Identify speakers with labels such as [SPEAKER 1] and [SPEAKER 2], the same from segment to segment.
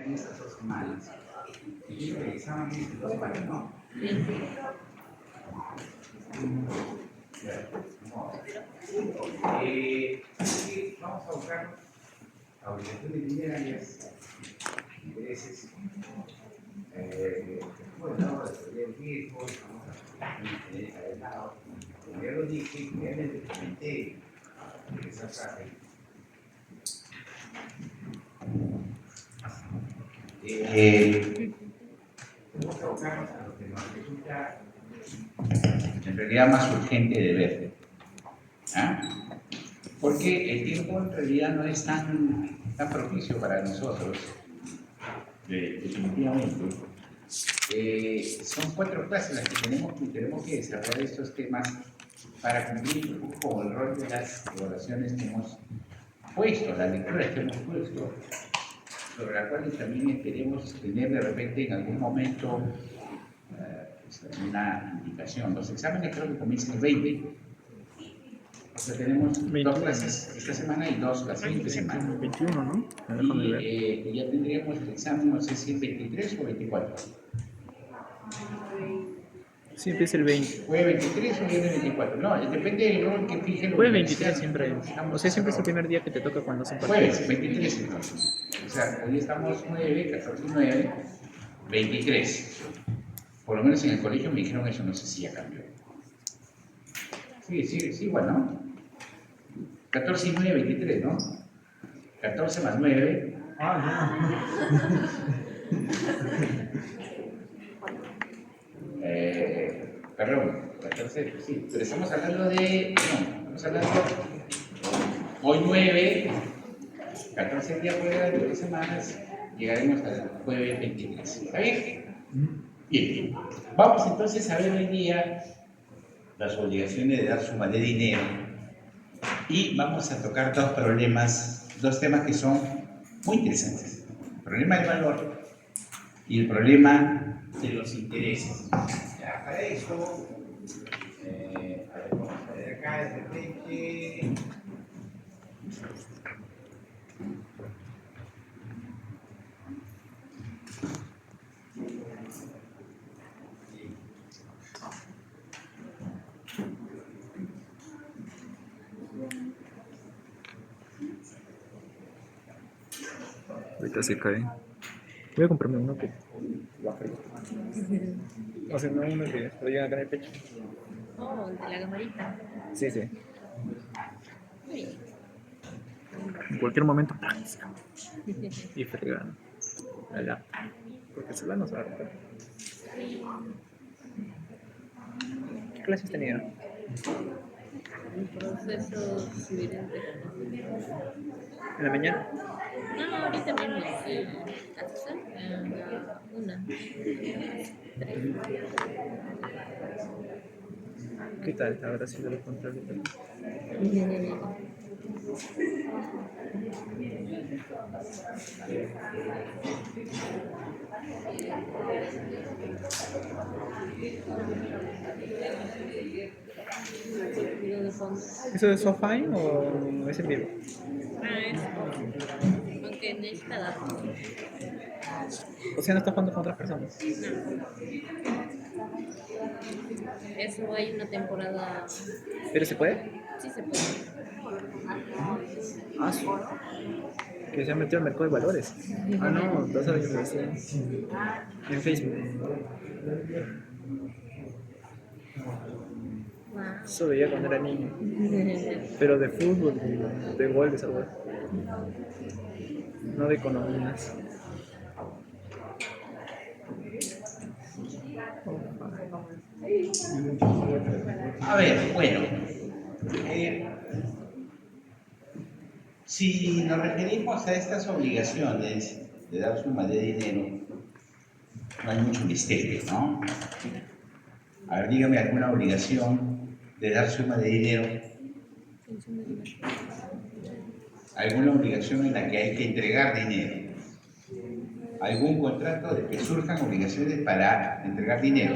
[SPEAKER 1] en estas 2 semanas. Y digo que el examen es en 2 semanas, ¿no? Vamos a buscar obligaciones diarias, intereses, bueno, el riesgo, del lado. Como ya lo dije, ya les comenté esa frase. Tenemos que abocarnos a lo que nos resulta en realidad más urgente de ver. ¿Ah? Porque el tiempo en realidad no es tan propicio para nosotros, definitivamente. Son 4 clases las que tenemos que desarrollar estos temas para cumplir un poco con el rol de las evaluaciones que hemos puesto, las lecturas que hemos puesto, sobre las cuales también esperemos tener de repente en algún momento una indicación. Los exámenes creo que comienzan el 20. O sea, tenemos 2 clases esta semana y 2 la siguiente semana.
[SPEAKER 2] 21, ¿no?
[SPEAKER 1] Y ya tendríamos el examen, no sé si es 23 o 24.
[SPEAKER 2] Sí, empieza el 20.
[SPEAKER 1] ¿Fue 23 o viene 24? No, depende del rol que fije el
[SPEAKER 2] Fue 23 siempre. O sea, siempre es el primer día que te toca cuando son partidos.
[SPEAKER 1] Jueves, 23 entonces. O sea, hoy estamos 9, 14 y 9, 23. Por lo menos en el colegio me dijeron eso, no sé si ya cambió. Sí, bueno. 14 y 9, 23, ¿no? 14 más 9. Perdón, 14, sí, pero estamos hablando de. No, estamos hablando. Hoy 9, 14 días fuera de 2 semanas, llegaremos al jueves 23. ¿Está bien? Bien. Vamos entonces a ver hoy día las obligaciones de dar suma de dinero y vamos a tocar 2 problemas, 2 temas que son muy interesantes. El problema del valor y el problema de los intereses. Ya, para eso, a ver, vamos a ver acá de repente.
[SPEAKER 2] Ahorita se cae. Voy a comprarme uno que baja. O sea, no uno que lo lleva acá en el pecho.
[SPEAKER 3] Oh, de la camarita.
[SPEAKER 2] Sí.
[SPEAKER 3] Muy bien.
[SPEAKER 2] En cualquier momento. Y fregan. Allá. Porque se la nos va a romper. ¿Qué clases tenía?
[SPEAKER 3] Un proceso civil.
[SPEAKER 2] ¿En la mañana?
[SPEAKER 3] No, ahorita mismo. ¿Hasta una? 3.
[SPEAKER 2] ¿Qué tal? Ahora sí de los controles. ¿Eso es offline o es en vivo?
[SPEAKER 3] Aunque necesita datos.
[SPEAKER 2] O sea, no estás jugando con otras personas.
[SPEAKER 3] Eso hay una temporada.
[SPEAKER 2] ¿Pero se puede?
[SPEAKER 3] Sí se puede.
[SPEAKER 2] Sí. Que se ha metido al mercado de valores. No, 2 años en Facebook.
[SPEAKER 3] Wow.
[SPEAKER 2] Eso veía cuando era niño. Pero de fútbol, de goles, algo así. No de economías.
[SPEAKER 1] A ver, bueno. Si nos referimos a estas obligaciones de dar suma de dinero, no hay mucho misterio, ¿no? A ver, dígame alguna obligación de dar suma de dinero. Alguna obligación en la que hay que entregar dinero. Algún contrato de que surjan obligaciones para entregar dinero.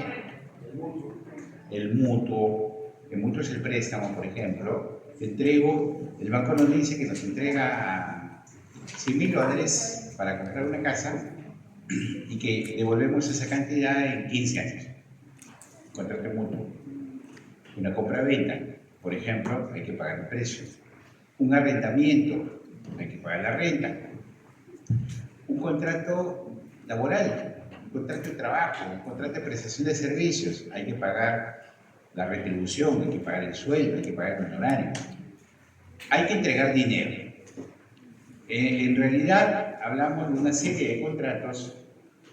[SPEAKER 1] El mutuo es el préstamo, por ejemplo. El banco nos dice que nos entrega $100,000 para comprar una casa y que devolvemos esa cantidad en 15 años. Contrato mutuo. Una compra-venta, por ejemplo, hay que pagar el precio. Un arrendamiento, hay que pagar la renta. Un contrato laboral, un contrato de trabajo, un contrato de prestación de servicios, hay que pagar la retribución, hay que pagar el sueldo, hay que pagar el honorario. Hay que entregar dinero. En realidad, hablamos de una serie de contratos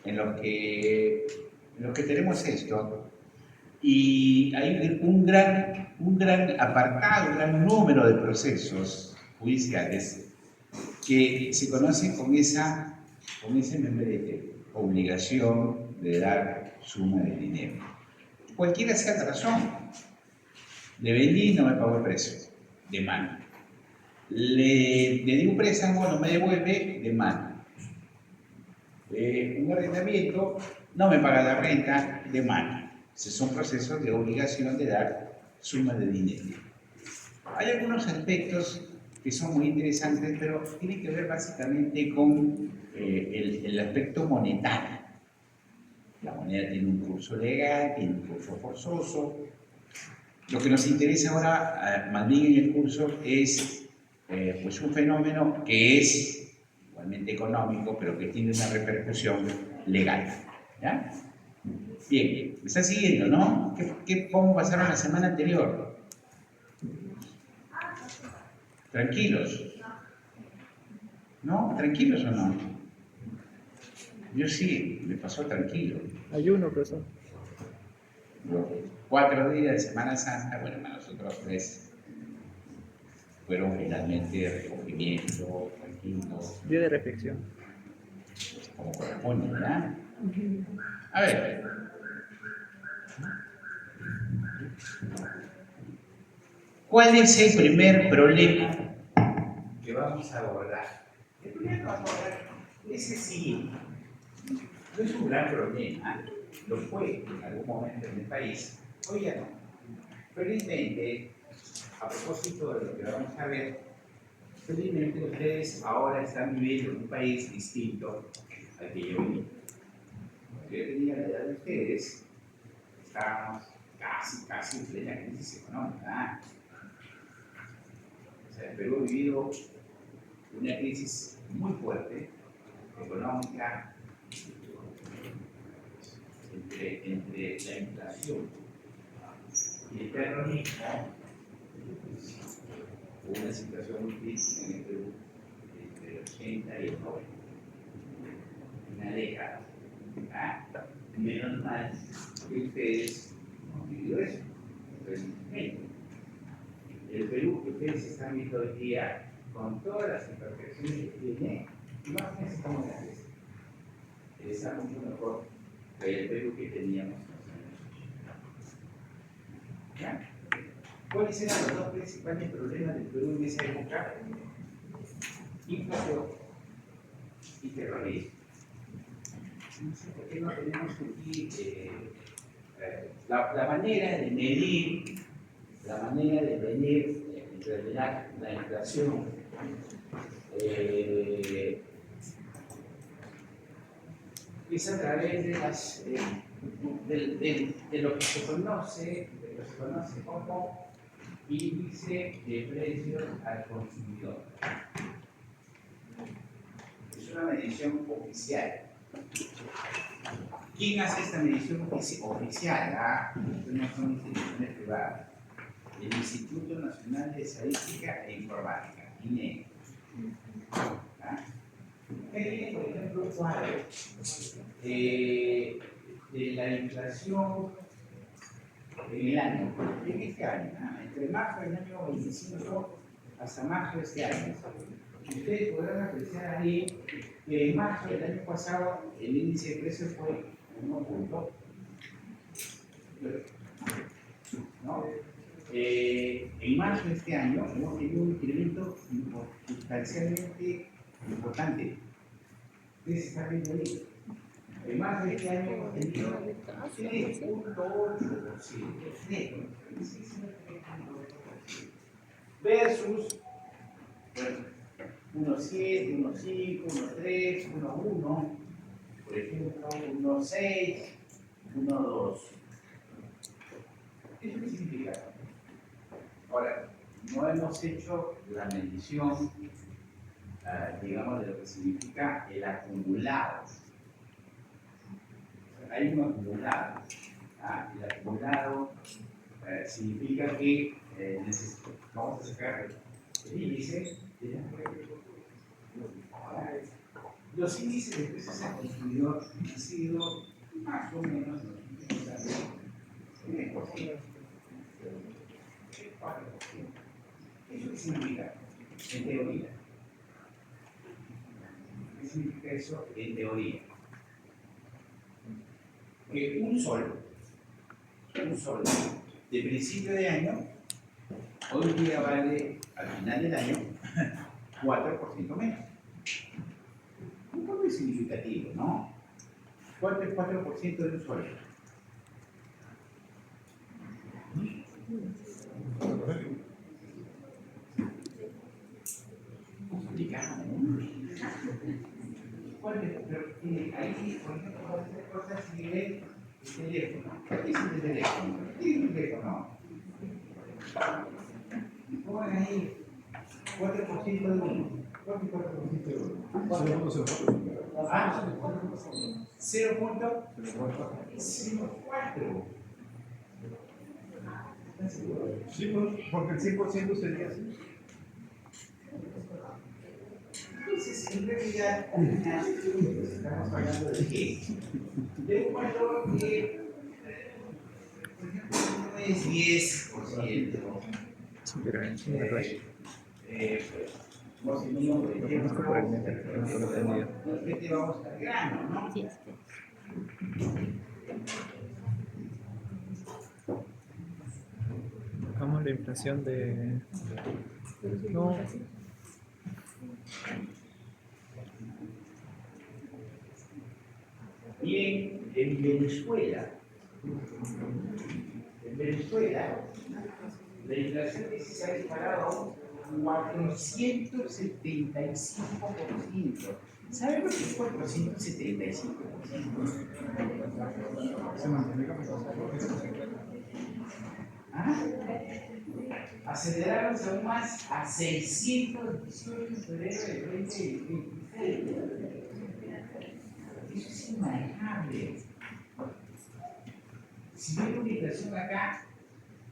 [SPEAKER 1] en los que tenemos esto, y hay un gran apartado, un gran número de procesos judiciales que se conocen con ese membrete, obligación de dar suma de dinero. Cualquiera sea la razón. Le vendí y no me pagó el precio, demanda. Le di un préstamo, no me devuelve, demanda. Un arrendamiento, no me paga la renta, demanda. Esos son procesos de obligación de dar suma de dinero. Hay algunos aspectos que son muy interesantes, pero tienen que ver básicamente con el aspecto monetario. La moneda tiene un curso legal, tiene un curso forzoso. Lo que nos interesa ahora, más bien en el curso, es pues un fenómeno que es igualmente económico, pero que tiene una repercusión legal. ¿Ya? Bien, me están siguiendo, ¿no? ¿Cómo pasaron la semana anterior? ¿Tranquilos? ¿No? ¿Tranquilos o no? Yo sí, me pasó tranquilo.
[SPEAKER 2] Ayuno, profesor.
[SPEAKER 1] Los 4 días de Semana Santa, bueno, para nosotros 3, fueron finalmente recogimiento, tranquilo,
[SPEAKER 2] Día de reflexión.
[SPEAKER 1] como corresponde, ¿verdad? A ver. ¿Cuál es el primer problema que vamos a abordar? El primero que vamos a abordar es el siguiente. No es un gran problema, lo fue en algún momento en el país, hoy ya no. Felizmente, a propósito de lo que vamos a ver, felizmente ustedes ahora están viviendo en un país distinto al que yo viví. Cuando yo tenía la edad de ustedes, estábamos casi en plena crisis económica. O sea, el Perú ha vivido una crisis muy fuerte, económica, entre la inflación y el terrorismo. Hubo una situación muy crítica en el Perú entre el 80 y el 90, una década. Menos mal que ustedes no han vivido eso. Entonces, el Perú que ustedes están viendo hoy día, con todas las imperfecciones que tiene, imagínense cómo es la crisis. Está mucho mejor que el Perú que teníamos en los años 80. ¿Ya? ¿Cuáles eran los dos principales problemas del Perú en esa época? Inflación y terrorismo. No sé por qué no tenemos aquí la manera de medir, en realidad la inflación. Es a través de lo que se conoce como índice de precios al consumidor. Es una medición oficial. ¿Quién hace esta medición oficial? No son instituciones privadas. El Instituto Nacional de Estadística e Informática, INE. Aquí, por ejemplo, un cuadro de la inflación en el año, en este año, entre marzo del año 25 hasta marzo de este año. Ustedes podrán apreciar ahí que en marzo del año pasado el índice de precios fue 1 punto. ¿No? En marzo de este año hemos tenido un incremento sustancialmente importante. Ustedes están viendo ahí. En marzo de este año hemos tenido 3.8% versus, bueno, 1,7, 1,5, 1,3, 1,1, por ejemplo, 1,6, 1,2. ¿Eso qué significa? Ahora, no hemos hecho la medición, digamos, de lo que significa el acumulado. Hay un acumulado. El acumulado significa que vamos a sacar el índice de los índices de precios al consumidor han sido más o menos en los últimos años 10%. ¿Eso qué significa? En teoría. ¿Qué significa eso en teoría? Que un sol de principio de año, hoy día vale al final del año 4% menos. Un cambio significativo, ¿no? ¿Cuánto es 4% de un sol? Complicado, ¿no? Pero ahí, por ejemplo, para hacer cosas si ve el teléfono. ¿Qué es el teléfono? ¿Qué es el teléfono? Pongan ahí 4% de uno. ¿Cuánto es 4% de uno? 0.04.
[SPEAKER 4] Sí, porque el 100% sería así.
[SPEAKER 1] Entonces, en realidad, estamos hablando de qué? De un valor que, por ejemplo, no es 10%. Hemos tenido, por
[SPEAKER 2] Lo conozco por el meme, pero no lo tenía.
[SPEAKER 1] repente vamos al grano, ¿no?
[SPEAKER 3] Sí,
[SPEAKER 2] Sacamos la inflación de... No.
[SPEAKER 1] Bien, en Venezuela, la inflación se ha disparado 475%. ¿Saben lo que es 475%?
[SPEAKER 4] Se mantiene
[SPEAKER 1] ¿Ah? Aceleraron aún más a 618 en febrero de 2026. Eso es inmanejable. Si no hay una inflación acá,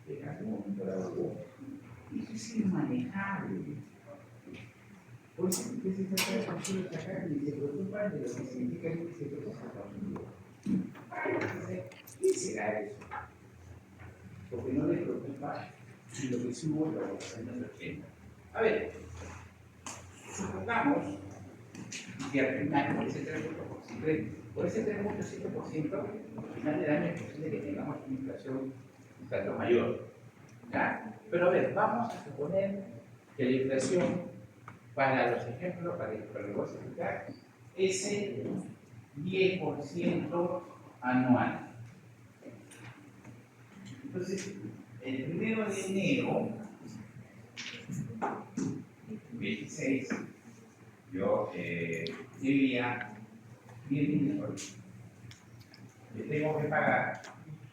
[SPEAKER 1] te cambio por abajo. Eso es inmanejable. Por eso que se trata de personas acá y se preocupan de lo que significa el índice de precios al consumidor. ¿Qué será eso? Porque no les preocupa lo que subo en los años 80. A ver, supongamos que al final, por ese 3.7%, al final del año es posible que tengamos una inflación un tanto mayor. ¿Ya? Pero a ver, vamos a suponer que la inflación, para los ejemplos, para que lo voy a explicar, es el 10% anual. Entonces, el 1 de enero 26, yo debía 10.000 soles. Le tengo que pagar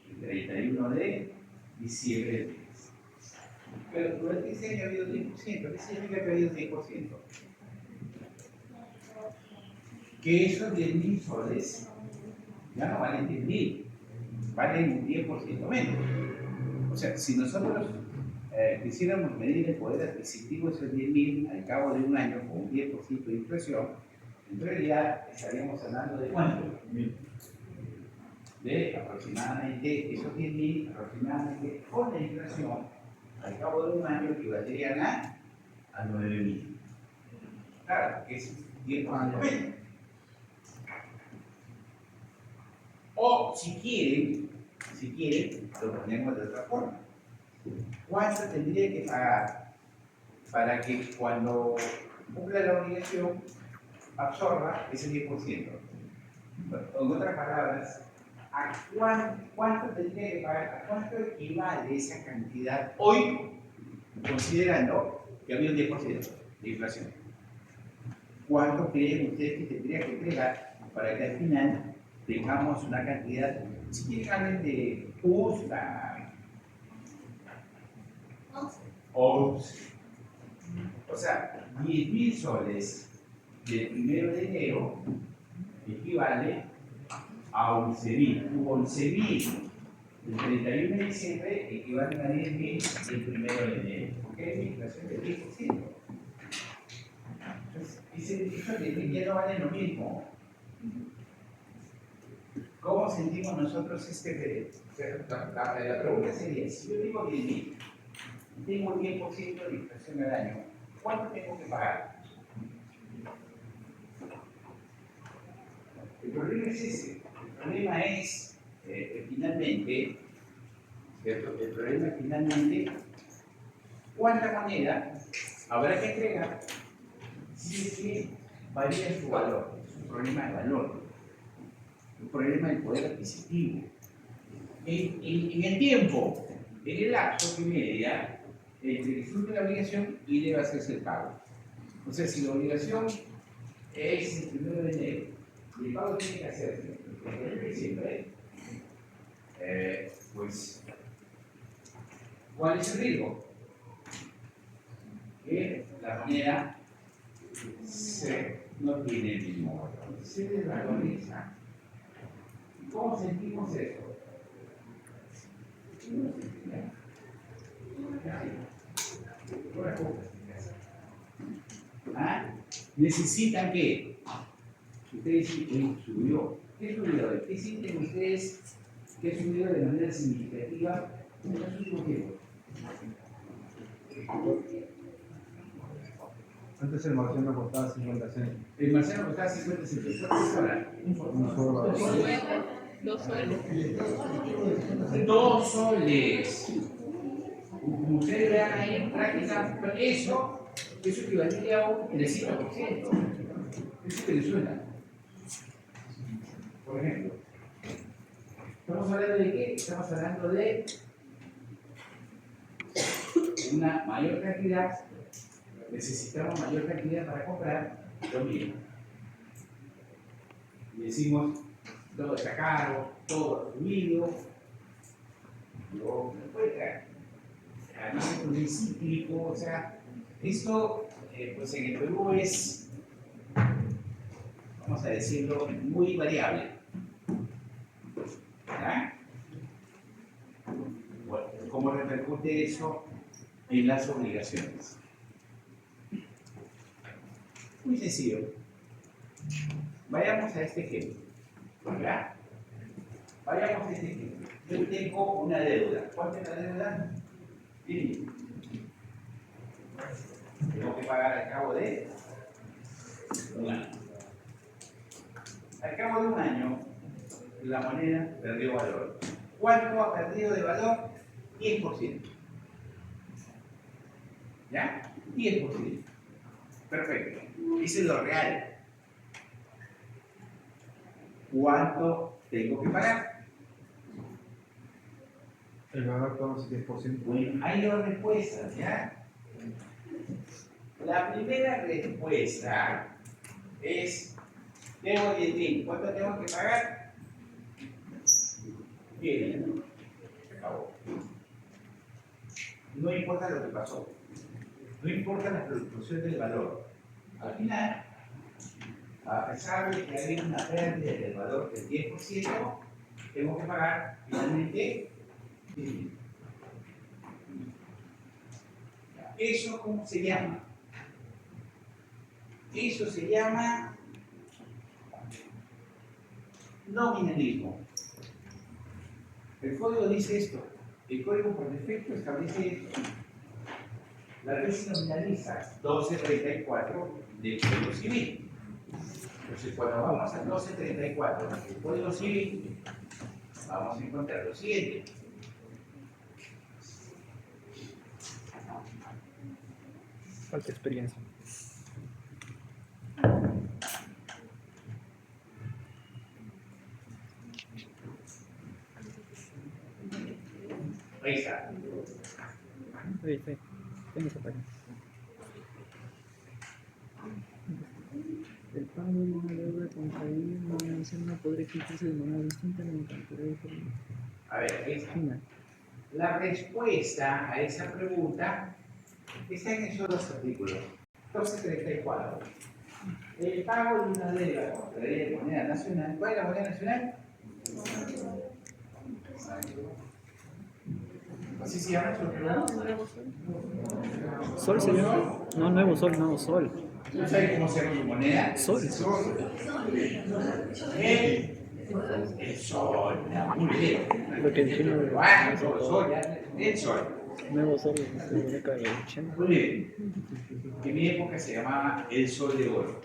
[SPEAKER 1] el 31 de diciembre del 10. Pero durante ese año ha habido 10%. ¿Qué significa que ha habido 10%? Que esos 10.000 soles ya no valen 10.000, valen un 10% menos. O sea, si nosotros quisiéramos medir el poder adquisitivo de esos 10.000 al cabo de un año con un 10% de inflación, en realidad estaríamos hablando de ¿cuánto? De aproximadamente esos 10.000, aproximadamente con la inflación, al cabo de un año equivaldrían a 9.000. Claro, que es 10% menos. O si quieren, lo ponemos de otra forma. ¿Cuánto tendría que pagar para que cuando cumpla la obligación absorba ese 10%? En otras palabras, ¿cuánto tendría que pagar? ¿A cuánto equivale esa cantidad hoy, considerando que había un 10% de inflación? ¿cuánto creen ustedes que tendría que entregar para que al final tengamos una cantidad, si quieren hablen de justa, o sea, 10.000 soles del 1 de enero equivale a 11.000. 11.000 el 31 de diciembre equivalen a 10.000 el 1 de enero. Porque hay una inflación del 10%. Entonces, eso ya no vale lo mismo. ¿Cómo sentimos nosotros la pregunta sería, si yo digo 10.000, tengo un 10% de inflación al año, ¿cuánto tengo que pagar? El problema es ese. El problema es, finalmente, ¿cierto? El problema es finalmente cuánta moneda habrá que entregar si es que varía su valor. Es un problema de valor, un problema del poder adquisitivo. En el tiempo, en el lapso que media entre que surge la obligación y debe hacerse el pago. O sea, si la obligación es el 1 de enero y el pago tiene que hacerse el 1 de diciembre, pues, ¿cuál es el riesgo? Que la moneda no tiene el mismo valor, se desvaloriza. ¿Cómo sentimos eso? ¿Ah? Necesitan que ustedes subió. ¿Qué subió? ¿Qué sienten ustedes que ha subido de manera significativa en los últimos tiempos?
[SPEAKER 4] Antes el marciano costaba 50 centos.
[SPEAKER 1] El marciano costaba 50 centavos. ¿Cuánto es ahora?
[SPEAKER 4] Un solo.
[SPEAKER 3] 2 soles.
[SPEAKER 1] 2 soles. Como ustedes vean ahí en práctica, eso equivaldría a un 300%. Eso es Venezuela. Por ejemplo. ¿Estamos hablando de qué? Estamos hablando de una mayor cantidad, necesitamos mayor cantidad para comprar lo mismo. Y decimos, todo está caro, todo ha subido, no puede traer. Además es muy cíclico, o sea, esto pues en el Perú es, vamos a decirlo, muy variable. ¿Ah? Bueno, ¿cómo repercute eso en las obligaciones? Muy sencillo. Vayamos a este ejemplo. ¿Verdad? Vayamos a este ejemplo. Yo tengo una deuda. ¿Cuánto es la deuda? Sí. Tengo que pagar al cabo de un año. Al cabo de un año, la moneda perdió valor. ¿Cuánto ha perdido de valor? 10%. ¿Ya? 10%. Perfecto. Ese es lo real. ¿Cuánto tengo que pagar?
[SPEAKER 4] El valor actual es 10%.
[SPEAKER 1] Bueno, hay dos respuestas, ¿ya? La primera respuesta es, tengo 10.000, ¿cuánto tengo que pagar? 10. Se acabó. No importa lo que pasó, no importa la fluctuación del valor. Al final, a pesar de que hay una pérdida del valor del 10%, tengo que pagar finalmente 10.000. ¿Eso cómo se llama? Eso se llama nominalismo. El código dice esto. El código por defecto establece esto. La ley se nominaliza 1234 del Código Civil. Entonces, cuando vamos al 1234 del Código Civil, vamos a encontrar lo siguiente.
[SPEAKER 2] Falta experiencia.
[SPEAKER 1] Ahí está.
[SPEAKER 2] Sí, sí. Tengo esa página. pago de una deuda contraída en una nación no podría ejercerse de manera distinta en cantidad diferente.
[SPEAKER 1] A ver,
[SPEAKER 2] Final.
[SPEAKER 1] la respuesta a esa pregunta está en esos dos artículos. 1234. El pago de una deuda contraída de moneda nacional. ¿Cuál es la moneda nacional? ¿Así se llama?
[SPEAKER 2] Sol se llama. No, nuevo sol, no, sol.
[SPEAKER 1] ¿No sabes cómo se llama su moneda?
[SPEAKER 2] Sol.
[SPEAKER 1] El sol. Muy bien.
[SPEAKER 2] Lo que dijimos de
[SPEAKER 1] Bueno, el sol, ya. El sol.
[SPEAKER 2] nuevo sol de la década de 80.
[SPEAKER 1] Muy bien. En mi época se llamaba el sol de oro.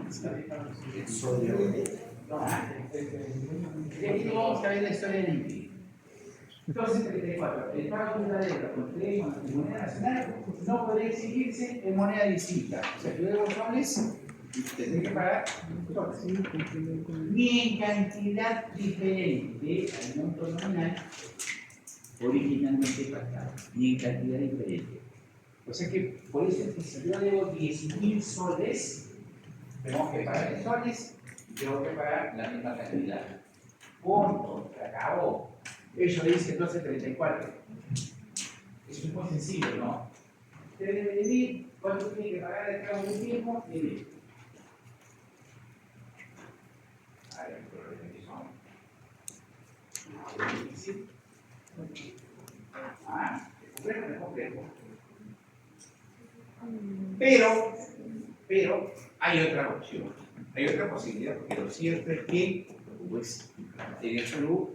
[SPEAKER 1] El sol de oro. Y aquí vamos a ver la historia del INPI. 1234. El pago de una deuda contraída en moneda nacional no podría exigirse en moneda distinta. O sea, yo debo soles y tendré que pagar soles. Ni en cantidad diferente al monto nominal originalmente pactado. Ni en cantidad diferente. O sea que por eso es que si yo debo 10.000 soles, tengo que pagar en soles y tengo que pagar la misma cantidad. Punto, se acabó. Eso dice 1234. Eso es muy sencillo, ¿no? Usted debe medir cuánto tiene que pagar al cabo de un tiempo, medir. A ver, ¿qué son? ¿Sí? Ah, es complejo. Pero hay otra opción, hay otra posibilidad, porque lo cierto es que, pues, en el Perú,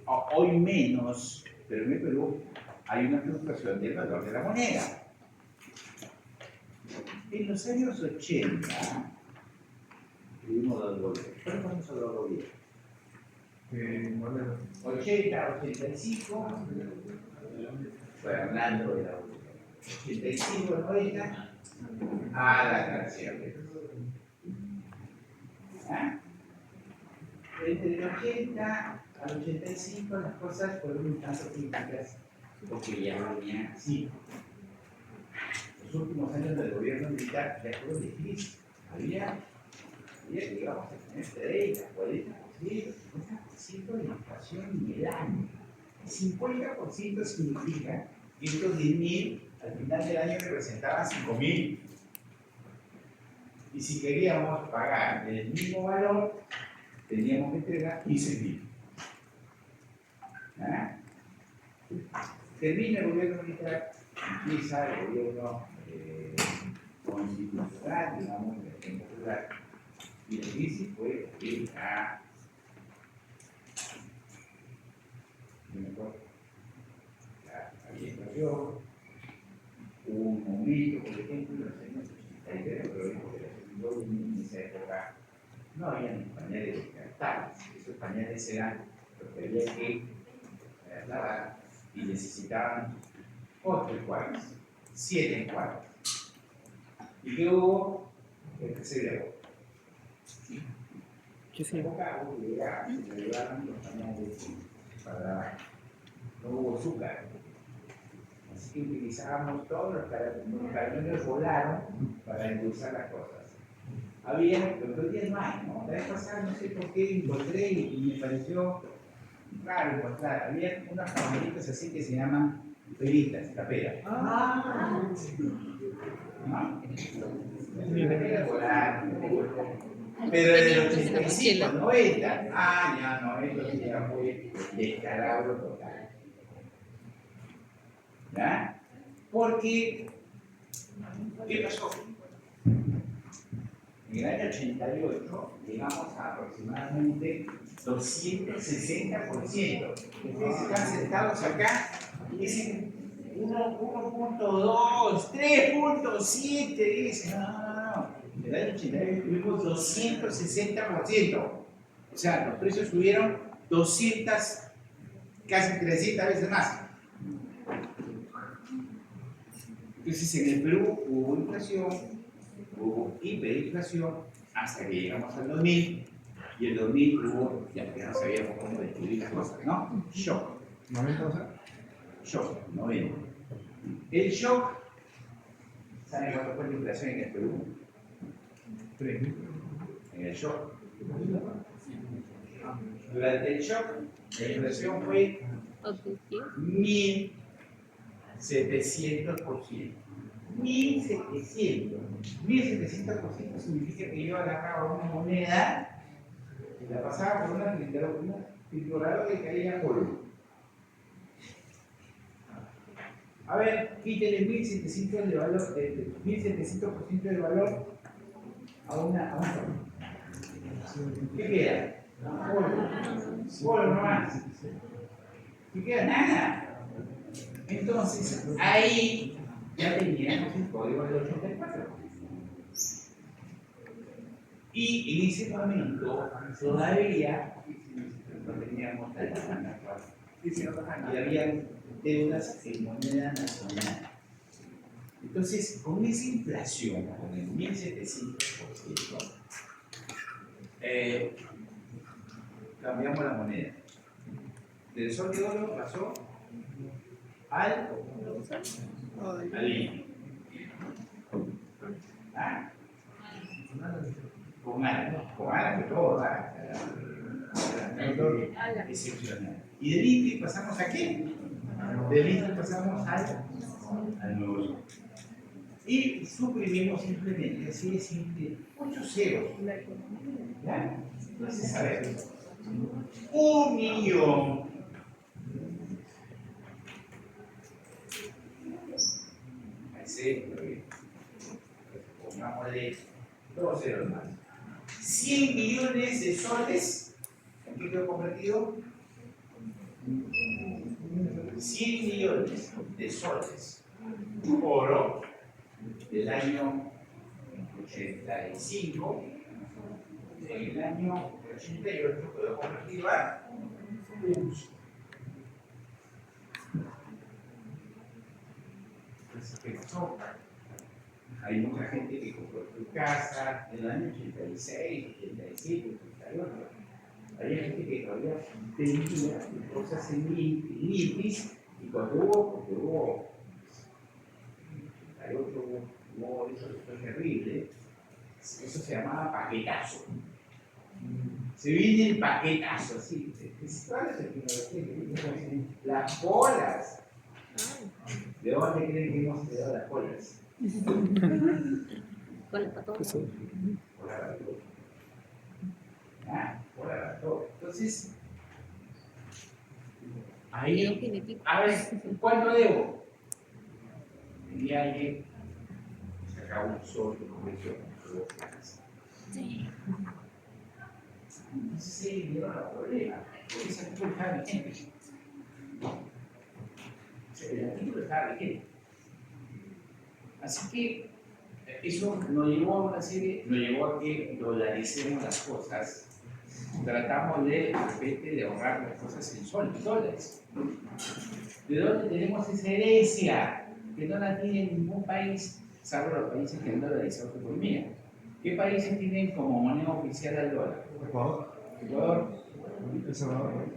[SPEAKER 1] hoy menos, pero en el Perú hay una fluctuación del valor de la moneda. En los años 80, tuvimos dos gobiernos. ¿Cuándo vamos a los gobiernos? 80, 85, Fernando de la 85, 90, a la canción. ¿Ah? Entre el 80 al 85 las cosas fueron un tanto críticas porque ya venía así. Los últimos años del gobierno militar ya fueron difíciles. Había llegamos a tener 30, 40%, 50% de inflación en el año. 50% significa que estos 10.000 al final del año representaban 5.000. Y si queríamos pagar el mismo valor, teníamos que entregar 15.000. ¿Ah? Termina el gobierno militar, empieza el gobierno constitucional, digamos, en popular. Y la crisis fue había inflación, hubo un momento, por ejemplo, en los años 83, pero en esa época no había ni pañales descartables. Esos pañales eran los que había que lavar y necesitaban 8 enjuagues, 7 enjuagues. ¿Y qué hubo? El que se dio.
[SPEAKER 2] ¿Qué se llama?
[SPEAKER 1] Se llevaron los pañales para no hubo azúcar. Así que utilizábamos todos los caramelos volaron para endulzar las cosas. Había, pero hoy día no hay, ¿no? La vez pasada no sé por qué encontré y me pareció raro encontrar. Había unas caramelitas así que se llaman peritas, caperas. ¿No? Caperas volaron. Pero en el 85, 90, ya no, esto ya fue descalabro total. ¿Ya? Porque, ¿qué pasó? En el año 88 llegamos a aproximadamente 260%. Ustedes están sentados acá y dicen 1.2, 3.7, dicen, no. En el año 88 tuvimos 260%. O sea, los precios subieron 200, casi 300 veces más. Entonces, en el Perú hubo inflación, hubo hiperinflación, hasta que llegamos al 2000, y el 2000 hubo, ya no sabíamos cómo descubrir las cosas, ¿no? Shock.
[SPEAKER 4] ¿90?
[SPEAKER 1] Shock, 90. El shock, ¿saben cuánto fue la inflación en el Perú? En el shock. Durante el shock, la inflación fue
[SPEAKER 3] Objetivo.
[SPEAKER 1] 1700%. 1700. 1700% significa que yo agarraba una moneda y la pasaba por una trituradora que caía polvo. A ver, quítale 1700 de valor, 1700% de valor a una. ¿Qué queda? Polvo nomás. ¿Qué queda? Nada. Entonces, ahí ya teníamos el código del 84. Y en ese momento todavía no teníamos la demanda actual. Y había deudas en moneda nacional. Entonces, con esa inflación, con el 1700%, cambiamos la moneda. Del sol de oro pasó al litio. Con ala que todo da. Excepcional. ¿Y del litio pasamos a qué? Del litio pasamos al nuevo. Y suprimimos simplemente, así de simple, 8 ceros. ¿Ya? Entonces, a ver, 1.000.000. Pongámosle 2 ceros más. 100 millones de soles. ¿En qué quedó convertido? 100 millones de soles. Oro del año 85. En el año 88 quedó convertido a uso. Entonces, ¿qué pasó? Hay mucha gente que compró su casa en el año 86, 87, 88. Hay gente que todavía tenía cosas en litis y cuando hubo 88, hubo eso fue terrible. Eso se llamaba paquetazo. Se viene el paquetazo, así. ¿Cuál es el que las bolas? ¿De dónde creen que hemos quedado las bolas?
[SPEAKER 3] Con el pato.
[SPEAKER 1] Entonces, ahí, a ver, ¿cuánto debo? Y alguien saca un sol de convención de 2 caras. Entonces se dieron el problema, porque ese artículo estaba vigente. El artículo estaba vigente. Así que eso nos llevó a una serie, nos llevó a que dolaricemos las cosas. Tratamos de repente de ahorrar las cosas en dólares. ¿De dónde tenemos esa herencia? Que no la tiene ningún país, salvo los países que han dolarizado su economía. ¿Qué países tienen como moneda oficial al dólar? Ecuador.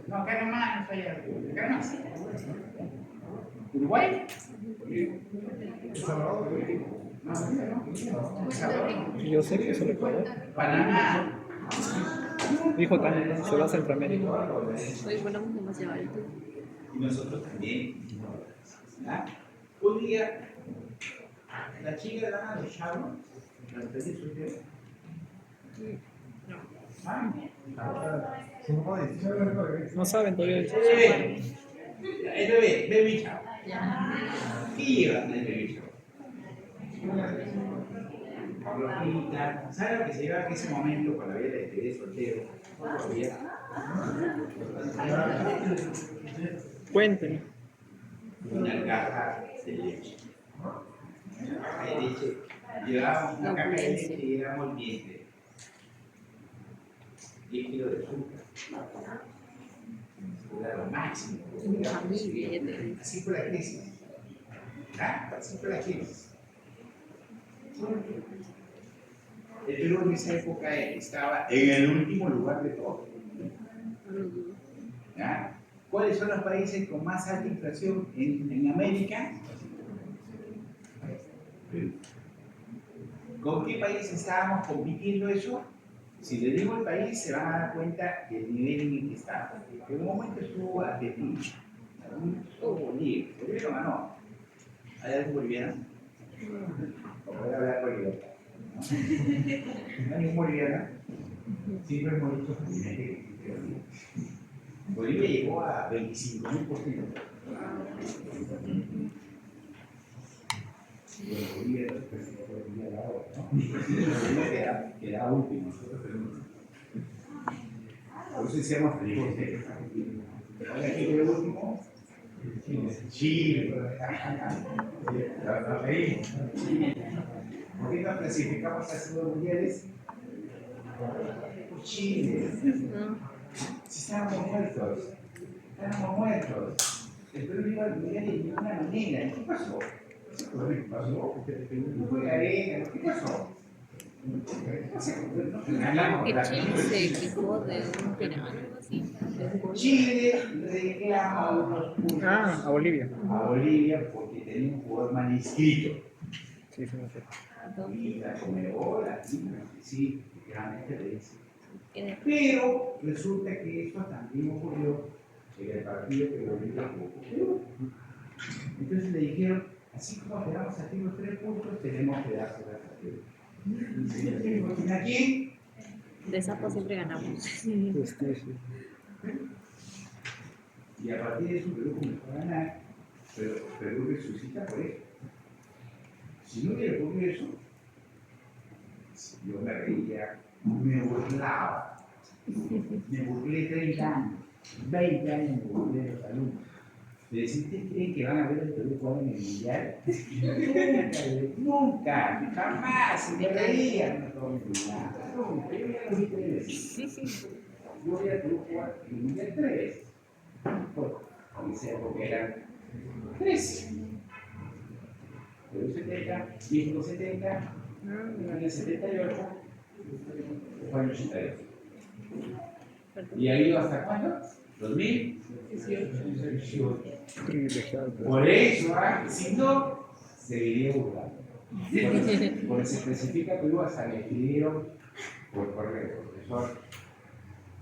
[SPEAKER 1] No, acá nomás, no soy acá nomás. ¿Uruguay?
[SPEAKER 2] Yo sé que eso le puedo.
[SPEAKER 1] Panamá.
[SPEAKER 2] Dijo también, se va a Centroamérica.
[SPEAKER 3] Hoy volamos demasiado alto.
[SPEAKER 1] Y nosotros también. ¿Ya? Un día, la chica gana de Sharon, la especie suya.
[SPEAKER 2] No saben todavía.
[SPEAKER 1] El bebé chao. ¿Qué llevan el bebé chao? Ropita. ¿Sabes lo que se lleva en ese momento cuando había la despedida soltero? Todavía.
[SPEAKER 2] Cuéntenme.
[SPEAKER 1] Una caja de leche. Una caja de leche. Llevábamos una caja de leche y llevábamos el vientre. 10 kilos de azúcar. Era lo máximo. Así fue la crisis. Así fue la crisis. El Perú en esa época estaba en el último lugar de todo. ¿Ya? ¿Cuáles son los países con más alta inflación en América? Perú. ¿Con qué país estábamos compitiendo eso? Si le digo el país, se van a dar cuenta del nivel en el que está. En un momento estuvo Argentina, en un momento estuvo Bolivia. Bolivia lo ganó. ¿Hay algún boliviano? O voy a hablar boliviano. ¿No hay ningún boliviano? Siempre hemos dicho que Bolivia llegó a 25.000%. Bueno, Bolivia era ahora, ¿no? Bolivia quedaba último. Nosotros tenemos. Por eso decíamos felices. Ahora aquí quedó último. Chile. ¿Por qué nos clasificamos a esos mundiales? Por Chile. Si estábamos muertos. Estábamos muertos. El Perú iba al mundial de ninguna manera. ¿Qué pasó? ¿Qué pasó? No fue arena. ¿Qué pasó?
[SPEAKER 3] Que Chile se quejó de un penal o algo así.
[SPEAKER 1] Chile reclama unos puntos
[SPEAKER 2] A Bolivia.
[SPEAKER 1] a Bolivia porque tenía un jugador mal inscrito.
[SPEAKER 2] Sí, sí, me acuerdo.
[SPEAKER 1] Y la Conmebol, la FIFA, sí, realmente le dice.
[SPEAKER 3] Quedé-
[SPEAKER 1] Pero resulta que esto también ocurrió en el partido que Bolivia jugó con Perú. Entonces le dijeron, así como quedamos aquí los 3 puntos, tenemos que darse a Perú. ¿A quién?
[SPEAKER 3] De sapo siempre ganamos.
[SPEAKER 2] Justicia.
[SPEAKER 1] Y a partir de eso Perú comenzó a ganar, pero Perú resucita por eso. Si no hubiera ocurrido eso, yo me reía, me burlaba. Me burlé 30 años, 20 años me burlé de los alumnos. Le decía, ¿ustedes creen que van a ver el Perú jugar en el Mundial? Nunca, jamás, me reía. No, nunca, yo ya lo vi 3 veces. Yo voy a Perú jugar en el Mundial 3. En esa época eran 13. Perú 70, México 70, Alemania 78, España 82. ¿Y ha ido hasta cuándo? 2018.
[SPEAKER 2] Privilegiado.
[SPEAKER 1] Por eso, si no, seguiría burlando. Porque se especifica Perú hasta le pidieron por correo, profesor,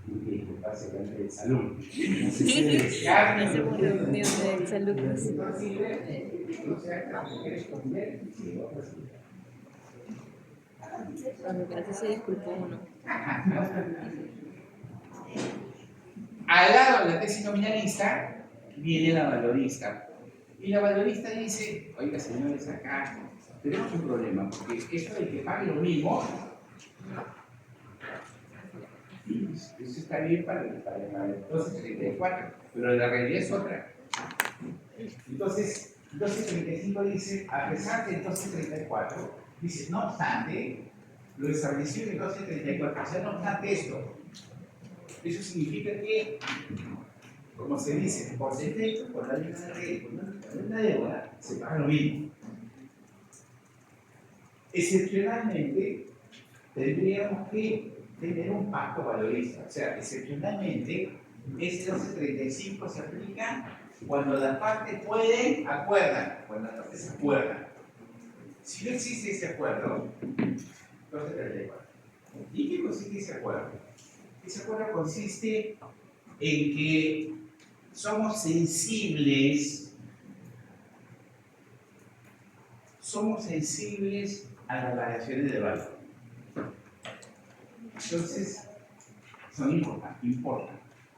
[SPEAKER 1] y disculparse delante de salud. No sé si desear.
[SPEAKER 3] Hacemos reunión de exalumnos.
[SPEAKER 1] No sirve, no se haga como que eres comer, sí, otra sí.
[SPEAKER 3] Cuando casi se disculpó uno.
[SPEAKER 1] Al lado de la tesis nominalista viene la valorista. Y la valorista dice, oiga señores, acá tenemos un problema, porque esto de que pague lo mismo, eso está bien para el 1234, pero la realidad es otra. Entonces, 1235 dice, a pesar del 1234, dice, no obstante, lo establecido en el 1234, o sea, no obstante esto, eso significa que, como se dice, por defecto, por la misma regla, por una deuda, se paga lo mismo. Excepcionalmente, tendríamos que tener un pacto valorista. O sea, excepcionalmente, ese 1235 se aplica cuando las partes pueden, acuerdan. Cuando las partes acuerdan. Si no existe ese acuerdo, 1234. ¿Y qué consiste ese acuerdo? Ese acuerdo consiste en que somos sensibles a las variaciones de valor. Entonces,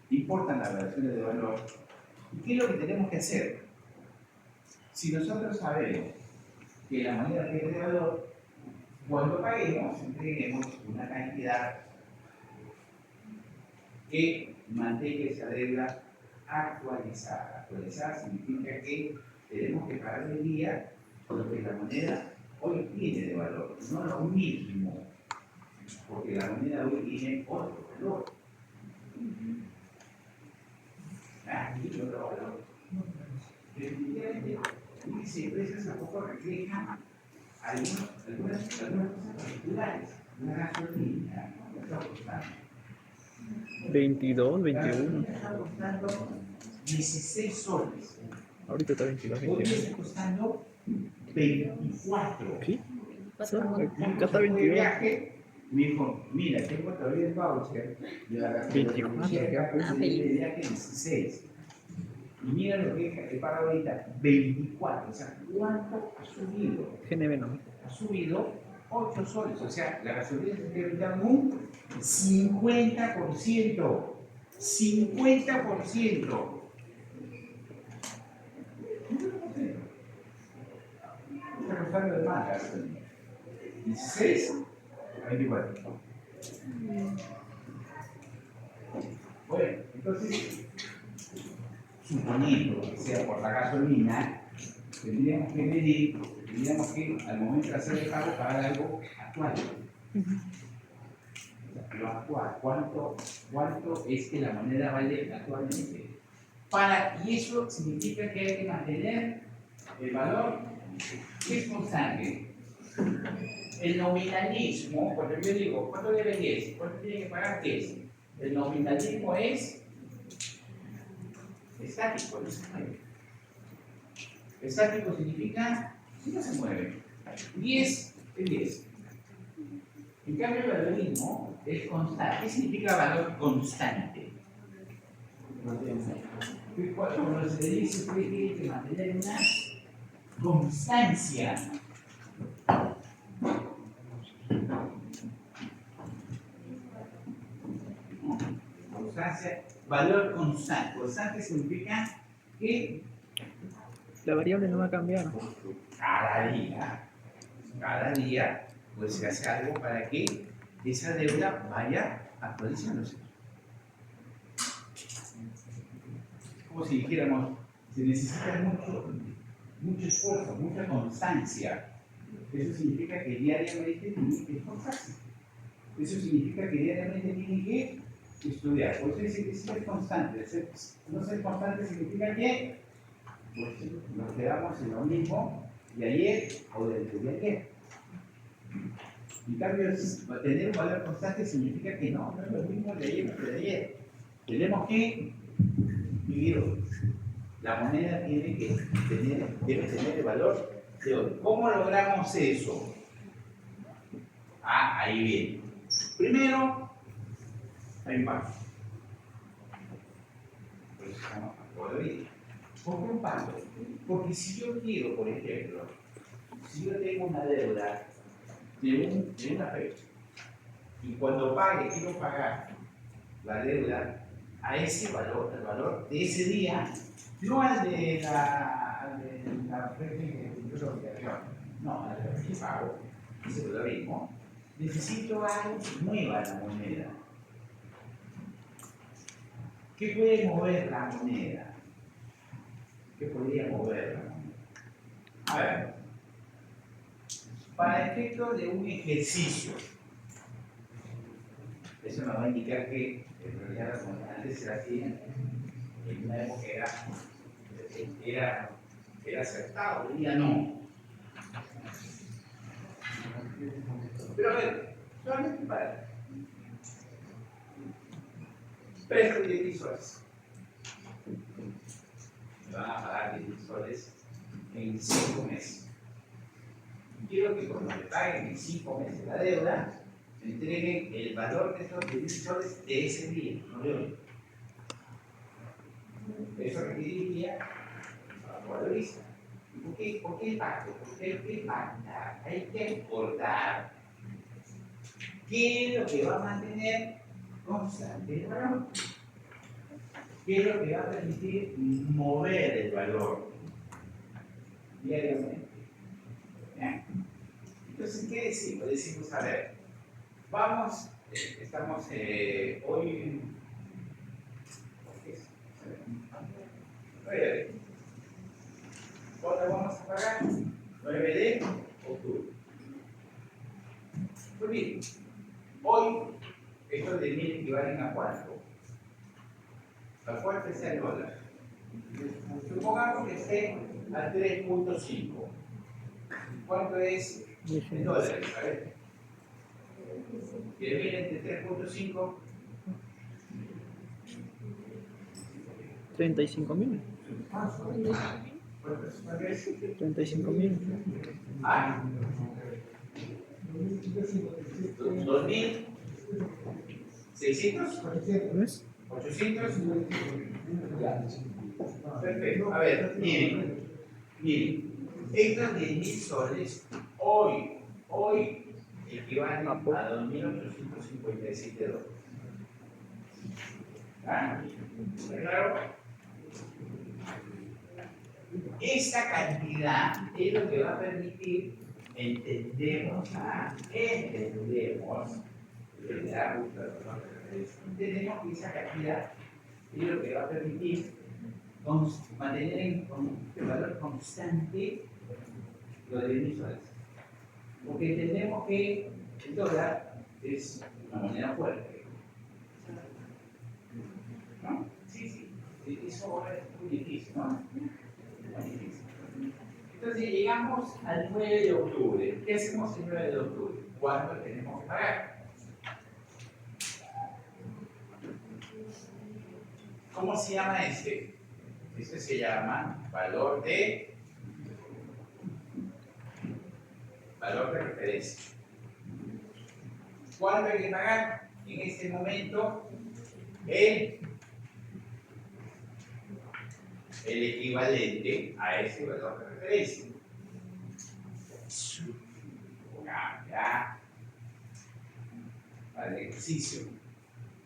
[SPEAKER 1] importan las variaciones de valor. ¿Y qué es lo que tenemos que hacer? Si nosotros sabemos que la moneda pierde valor, cuando paguemos, entreguemos una cantidad que mantenga esa deuda actualizada. Actualizada significa que tenemos que pagar el día lo que la moneda hoy tiene de valor, no lo mismo, porque la moneda hoy tiene otro valor. Aquí otro valor. Definitivamente, índice de precios tampoco refleja algunas cosas particulares. Una gasolina, ¿no? Está costando
[SPEAKER 2] 22, 21.
[SPEAKER 1] está costando 16 soles.
[SPEAKER 2] Ahorita está 22,
[SPEAKER 1] Hoy
[SPEAKER 2] 21.
[SPEAKER 1] está costando 24.
[SPEAKER 2] ¿Sí? Acá está
[SPEAKER 1] de
[SPEAKER 2] 22.
[SPEAKER 1] viaje, me dijo, mira, tengo todavía el voucher de la gasolina
[SPEAKER 2] 24.
[SPEAKER 1] que acá de viaje 16. Y mira lo que he pagado ahorita, 24. O sea, ¿cuánto ha subido?
[SPEAKER 2] GNB no.
[SPEAKER 1] Ha subido 8 soles. O sea, la gasolina se está aumentando un 50%. 50%. Está costando de más la gasolina. 16 a 24. Bueno, entonces, suponiendo que sea por la gasolina, tendríamos que medir, tendríamos que al momento de hacer el pago pagar algo actual. Lo actual, ¿cuánto es que la moneda vale actualmente? Y eso significa que hay que mantener el valor que es constante. El nominalismo, cuando yo digo, ¿cuánto debe 10? ¿Cuánto tiene que pagar 10? El nominalismo es estático, no se mueve. Estático significa que no se mueve. 10 es 10. En cambio, el valorismo es constante. ¿Qué significa valor constante? Cuando se le dice que hay que mantener una constancia. Constancia, valor constante. Constante significa que
[SPEAKER 2] La variable no va a cambiar.
[SPEAKER 1] cada día, pues se hace algo para que esa deuda vaya actualizándose. Como si dijéramos, se necesita mucho esfuerzo, mucha constancia. Eso significa que diariamente tiene que esforzarse. Eso significa que diariamente tiene que estudiar. Por eso dice que ser constante. No ser constante significa que pues, nos quedamos en lo mismo de ayer o de ayer. En cambio, tener un valor constante significa que no es lo mismo de ayer que de ayer. Tenemos que vivir hoy. La moneda debe tener el valor de hoy. ¿Cómo logramos eso? Ahí viene. Primero, hay un pacto. Por eso se llama pacto de vida. ¿Por qué un pacto? Porque si yo quiero, por ejemplo, si yo tengo una deuda de una fecha y cuando quiero pagar la deuda a ese valor, el valor de ese día, no al de la fecha que cumplió la obligación, no, al de la fecha de pago, ese es lo mismo. Necesito algo que mueva la moneda. ¿Qué puede mover la moneda? ¿Qué podría mover la moneda? A ver, para efectos de un ejercicio, eso nos va a indicar que en realidad las monedas antes era así, en una época era acertado, hoy día no. Pero a ver, solamente para precio de 10 soles. Me van a pagar 10 soles en 5 meses. Quiero que cuando me paguen en 5 meses la deuda, me entreguen el valor de estos 10 soles de ese día, no de hoy. Eso requeriría a valorista. ¿Por qué pacto? ¿Por qué pactar? Hay que acordar qué es lo que va a mantener constante el valor. ¿Qué es lo que va a permitir mover el valor diariamente? ¿Bien? Entonces, ¿qué decimos? Decimos, a ver, vamos, estamos hoy, ¿qué es? ¿Cuándo vamos a pagar? 9 de octubre. Pues bien, hoy estos de 1000 equivalen a cuánto? ¿A cuánto está el dólar? Supongamos que esté a 3.5. ¿Cuánto es en dólares? A ver. Y de 1000 entre 3.5.
[SPEAKER 2] 35.000.
[SPEAKER 1] ¿Cuánto es?
[SPEAKER 2] 35.000.
[SPEAKER 1] Ah, ¿2.600?
[SPEAKER 2] ¿Ves?
[SPEAKER 1] 800. Ya. Perfecto. A ver, miren. Estos 10.000 soles hoy equivalen a 2.857 dólares. ¿Ah? ¿Está claro? Esta cantidad es lo que va a permitir, entendemos que esa cantidad es lo que va a permitir mantener en valor constante lo de emisoras. Porque entendemos que el dólar es una moneda fuerte. ¿No? Sí. Eso es muy difícil, ¿no? Muy difícil. Entonces llegamos al 9 de octubre. ¿Qué hacemos el 9 de octubre? ¿Cuánto tenemos que pagar? ¿Cómo se llama este? Este se llama valor de referencia. ¿Cuánto hay que pagar? En este momento el equivalente a ese valor de referencia. Ya. Para el ejercicio.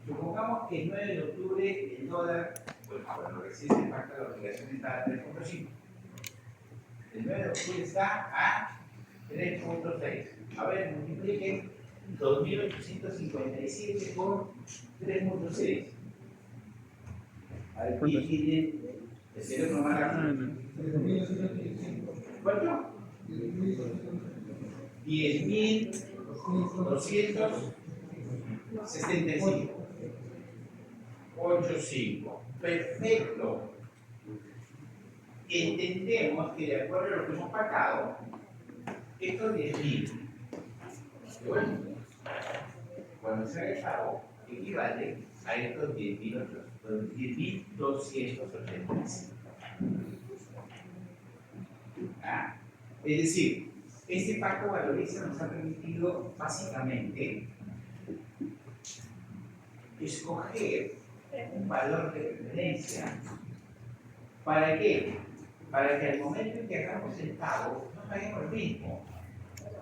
[SPEAKER 1] Supongamos que el 9 de octubre el dólar, cuando recibe el pacto de la obligación está a 3.5. El 9 de octubre está a 3.6. A ver, multipliquen 2.857 por 3.6. A ver, ¿quién tiene el teléfono más rápido? ¿Cuánto? 10.265. 8.5. Perfecto. Entendemos que de acuerdo a lo que hemos pactado, estos 10.000, bueno, cuando se haga el pago, equivale a estos 10.285. Es decir, este pacto valoriza nos ha permitido básicamente escoger un valor de referencia. ¿Para qué? Para que al momento en que hagamos el pago no paguemos lo mismo,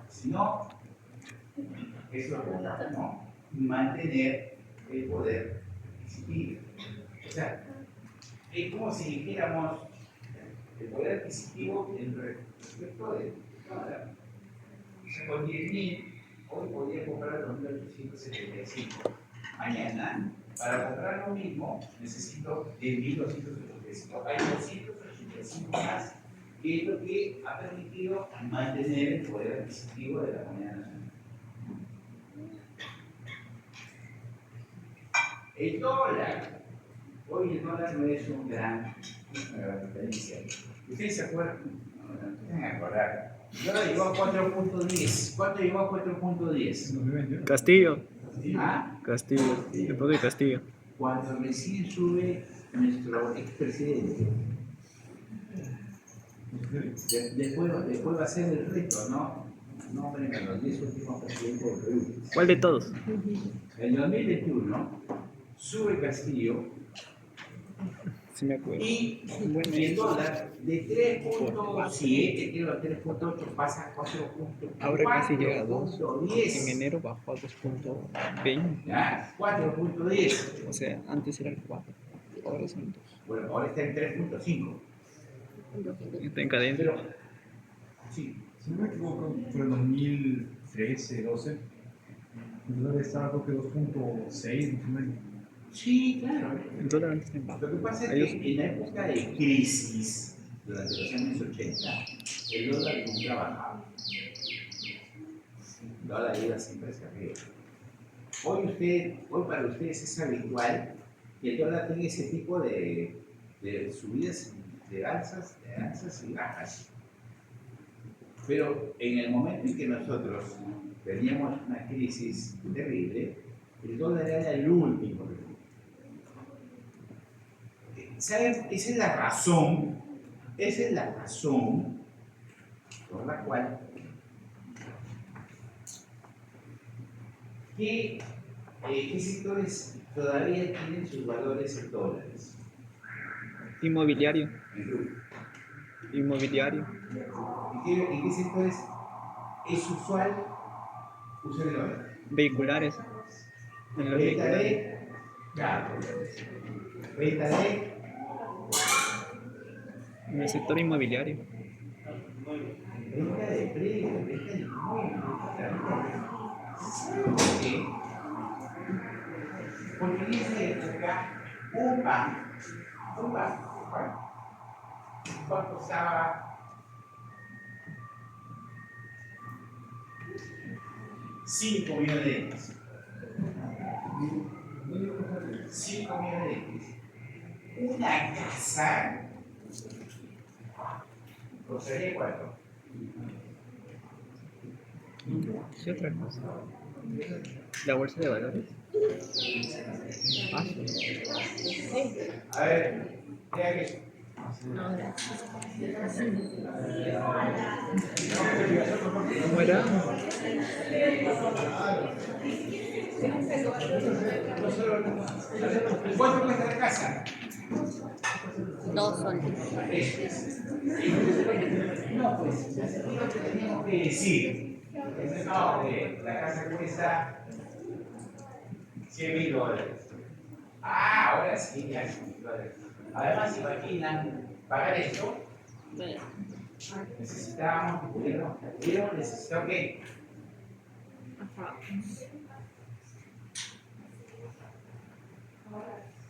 [SPEAKER 1] sino, eso es lo ¿no? Mantener el poder adquisitivo. O sea, es como si dijéramos el poder adquisitivo en respecto de dólar. O sea, con 10.000 hoy podría comprar 2.875. Mañana, para comprar lo mismo, necesito 10.285. Hay 285 más, que es lo que ha permitido mantener el poder adquisitivo de la moneda nacional. El dólar. Hoy el dólar no es una gran referencia. ¿Ustedes se acuerdan? No se van a acordar. El dólar llegó a 4.10. ¿Cuánto llegó a 4.10?
[SPEAKER 2] Castillo.
[SPEAKER 1] ¿Ah?
[SPEAKER 2] Castillo. Después de Castillo.
[SPEAKER 1] Cuando recién sube nuestro expresidente, después va a ser el resto, ¿no? No, venga, los 10 últimos presidentes del Perú.
[SPEAKER 2] ¿Cuál de todos?
[SPEAKER 1] En 2021 sube Castillo
[SPEAKER 2] Sí me acuerdo.
[SPEAKER 1] y el dólar de 3.7, creo, a 3.8 pasa a 4.4.
[SPEAKER 2] Ahora casi llega a 2.
[SPEAKER 1] 4.10.
[SPEAKER 2] En enero bajó a 2.20.
[SPEAKER 1] ¿Ya? 4.10.
[SPEAKER 2] O sea, antes era el 4. Ahora son 2.
[SPEAKER 1] Bueno, ahora está en 3.5.
[SPEAKER 2] Está en cadencia.
[SPEAKER 1] Pero, sí.
[SPEAKER 4] Si no me equivoco, fue en 2013, 12. El dólar estaba creo que 2.6, más o menos.
[SPEAKER 1] Sí, claro.
[SPEAKER 2] El dólar antes en bajo.
[SPEAKER 1] Lo que pasa es que en la época de crisis, durante los años 80, el dólar nunca bajaba. El dólar iba siempre hacia arriba. Hoy para ustedes es habitual que el dólar tenga ese tipo de subidas, de alzas y bajas. Pero en el momento en que nosotros teníamos una crisis terrible, el dólar era el último recurso. ¿Saben? Esa es la razón por la cual ¿Qué sectores todavía tienen sus valores en dólares?
[SPEAKER 2] Inmobiliario.
[SPEAKER 1] En rublos.
[SPEAKER 2] Inmobiliario.
[SPEAKER 1] ¿En qué sectores es usual usar el dólar?
[SPEAKER 2] Vehiculares. En los
[SPEAKER 1] Venta
[SPEAKER 2] vehiculares.
[SPEAKER 1] de carros. Venta de
[SPEAKER 2] En el sector inmobiliario.
[SPEAKER 1] venta de predios, venta de inmuebles. ¿Sí? Porque en esa época un pan costaba 5 millones de euros. 5 millones de euros. Una casa costaría 4.
[SPEAKER 2] ¿Qué otra cosa? La bolsa de valores. Ah,
[SPEAKER 1] A ver, vea que
[SPEAKER 3] No, gracias.
[SPEAKER 2] ¿cómo era?
[SPEAKER 1] ¿cuánto cuesta la casa?
[SPEAKER 3] 2 soles.
[SPEAKER 1] No, pues, nosotros teníamos que decir, no, la casa cuesta $100.000. Ah, ahora sí, ya $100.000. Además, imaginan, pagar esto,
[SPEAKER 3] Bueno,
[SPEAKER 1] necesitábamos, ¿pudieron necesitar qué?
[SPEAKER 3] ajá.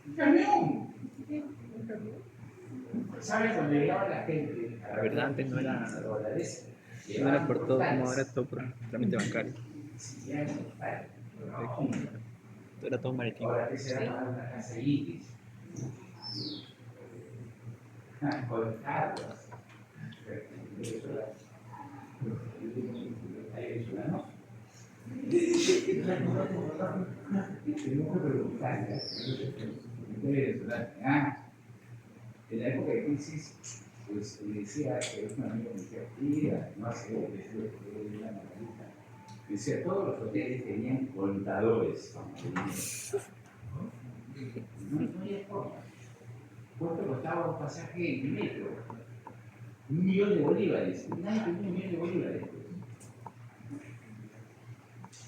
[SPEAKER 1] Un camión. ¿Saben cuando llegaba la gente?
[SPEAKER 2] La verdad, antes no era,
[SPEAKER 1] dólares.
[SPEAKER 2] no era por todo como ahora, todo por trámite bancario. Era todo marítimo.
[SPEAKER 1] Ahora que se da una casa Itis. Con carros. ¿No? Tenemos que preguntarle. En la época de crisis, pues decía que un amigo me decía, mira, no hace lo que yo de la Margarita. Decía, todos los hoteles tenían contadores. No había forma. ¿Cuánto costaba un pasaje en metro? $1.000.000. Nadie tenía $1.000.000.